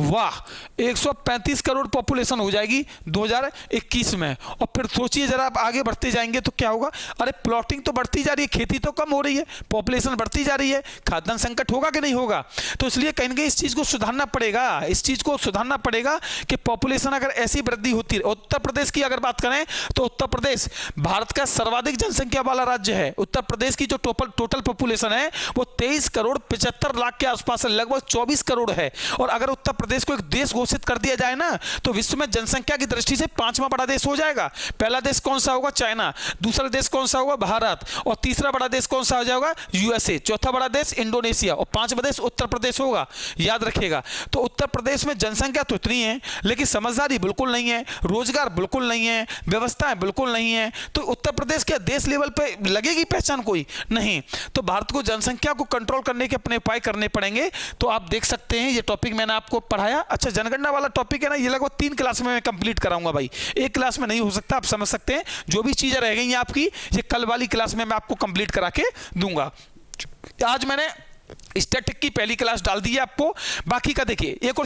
वाह, 135 करोड़ पॉपुलेशन हो जाएगी 2021 में। और फिर सोचिए जरा, आप आगे बढ़ते जाएंगे तो क्या होगा? अरे प्लॉटिंग तो बढ़ती जा रही है, खेती तो कम हो रही है, पॉपुलेशन बढ़ती जा रही है, खाद्यान्न संकट होगा कि नहीं होगा? तो इसलिए कहीं ना कहीं इस चीज को सुधारना पड़ेगा, इस चीज को सुधारना पड़ेगा कि पॉपुलेशन अगर ऐसी वृद्धि होती है। उत्तर प्रदेश की अगर बात करें तो उत्तर प्रदेश भारत का सर्वाधिक जनसंख्या वाला राज्य है। उत्तर प्रदेश की जो टोटल पॉपुलेशन है वो 23 करोड़ 75 लाख के आसपास है, लगभग 24 करोड़ है। और अगर उत्तर प्रदेश को एक देश घोषित कर दिया जाए ना तो विश्व में जनसंख्या की दृष्टि से 5वां बड़ा देश हो जाएगा। पहला देश कौन सा होगा? चाइना। दूसरा देश कौन सा होगा? भारत। और तीसरा बड़ा देश कौन सा हो जाएगा? यूएसए। चौथा बड़ा देश इंडोनेशिया, और 5वां देश उत्तर प्रदेश होगा। याद रखिएगा। तो उत्तर प्रदेश में जनसंख्या तो इतनी है, लेकिन समझदारी बिल्कुल नहीं है, रोजगार बिल्कुल नहीं है, व्यवस्थाएं बिल्कुल नहीं है। तो उत्तर प्रदेश के देश लेवल पे लगेगी पहचान कोई नहीं। तो भारत को जनसंख्या को कंट्रोल करने के अपने उपाय करने पड़ेंगे। तो आप देख सकते हैं ये टॉपिक मैंने आपको पढ़ाया। अच्छा, जनगणना वाला टॉपिक है ना, ये लगभग 3 क्लास में मैं कंप्लीट कराऊंगा भाई, एक क्लास में नहीं हो सकता। आप समझ सकते हैं जो भी चीजें रह गई हैं आपकी, ये कल वाली क्लास में मैं आपको कंप्लीट करा के दूंगा। आज मैंने स्टैटिक की पहली क्लास डाल दी है आपको। बाकी का देखिए, एक और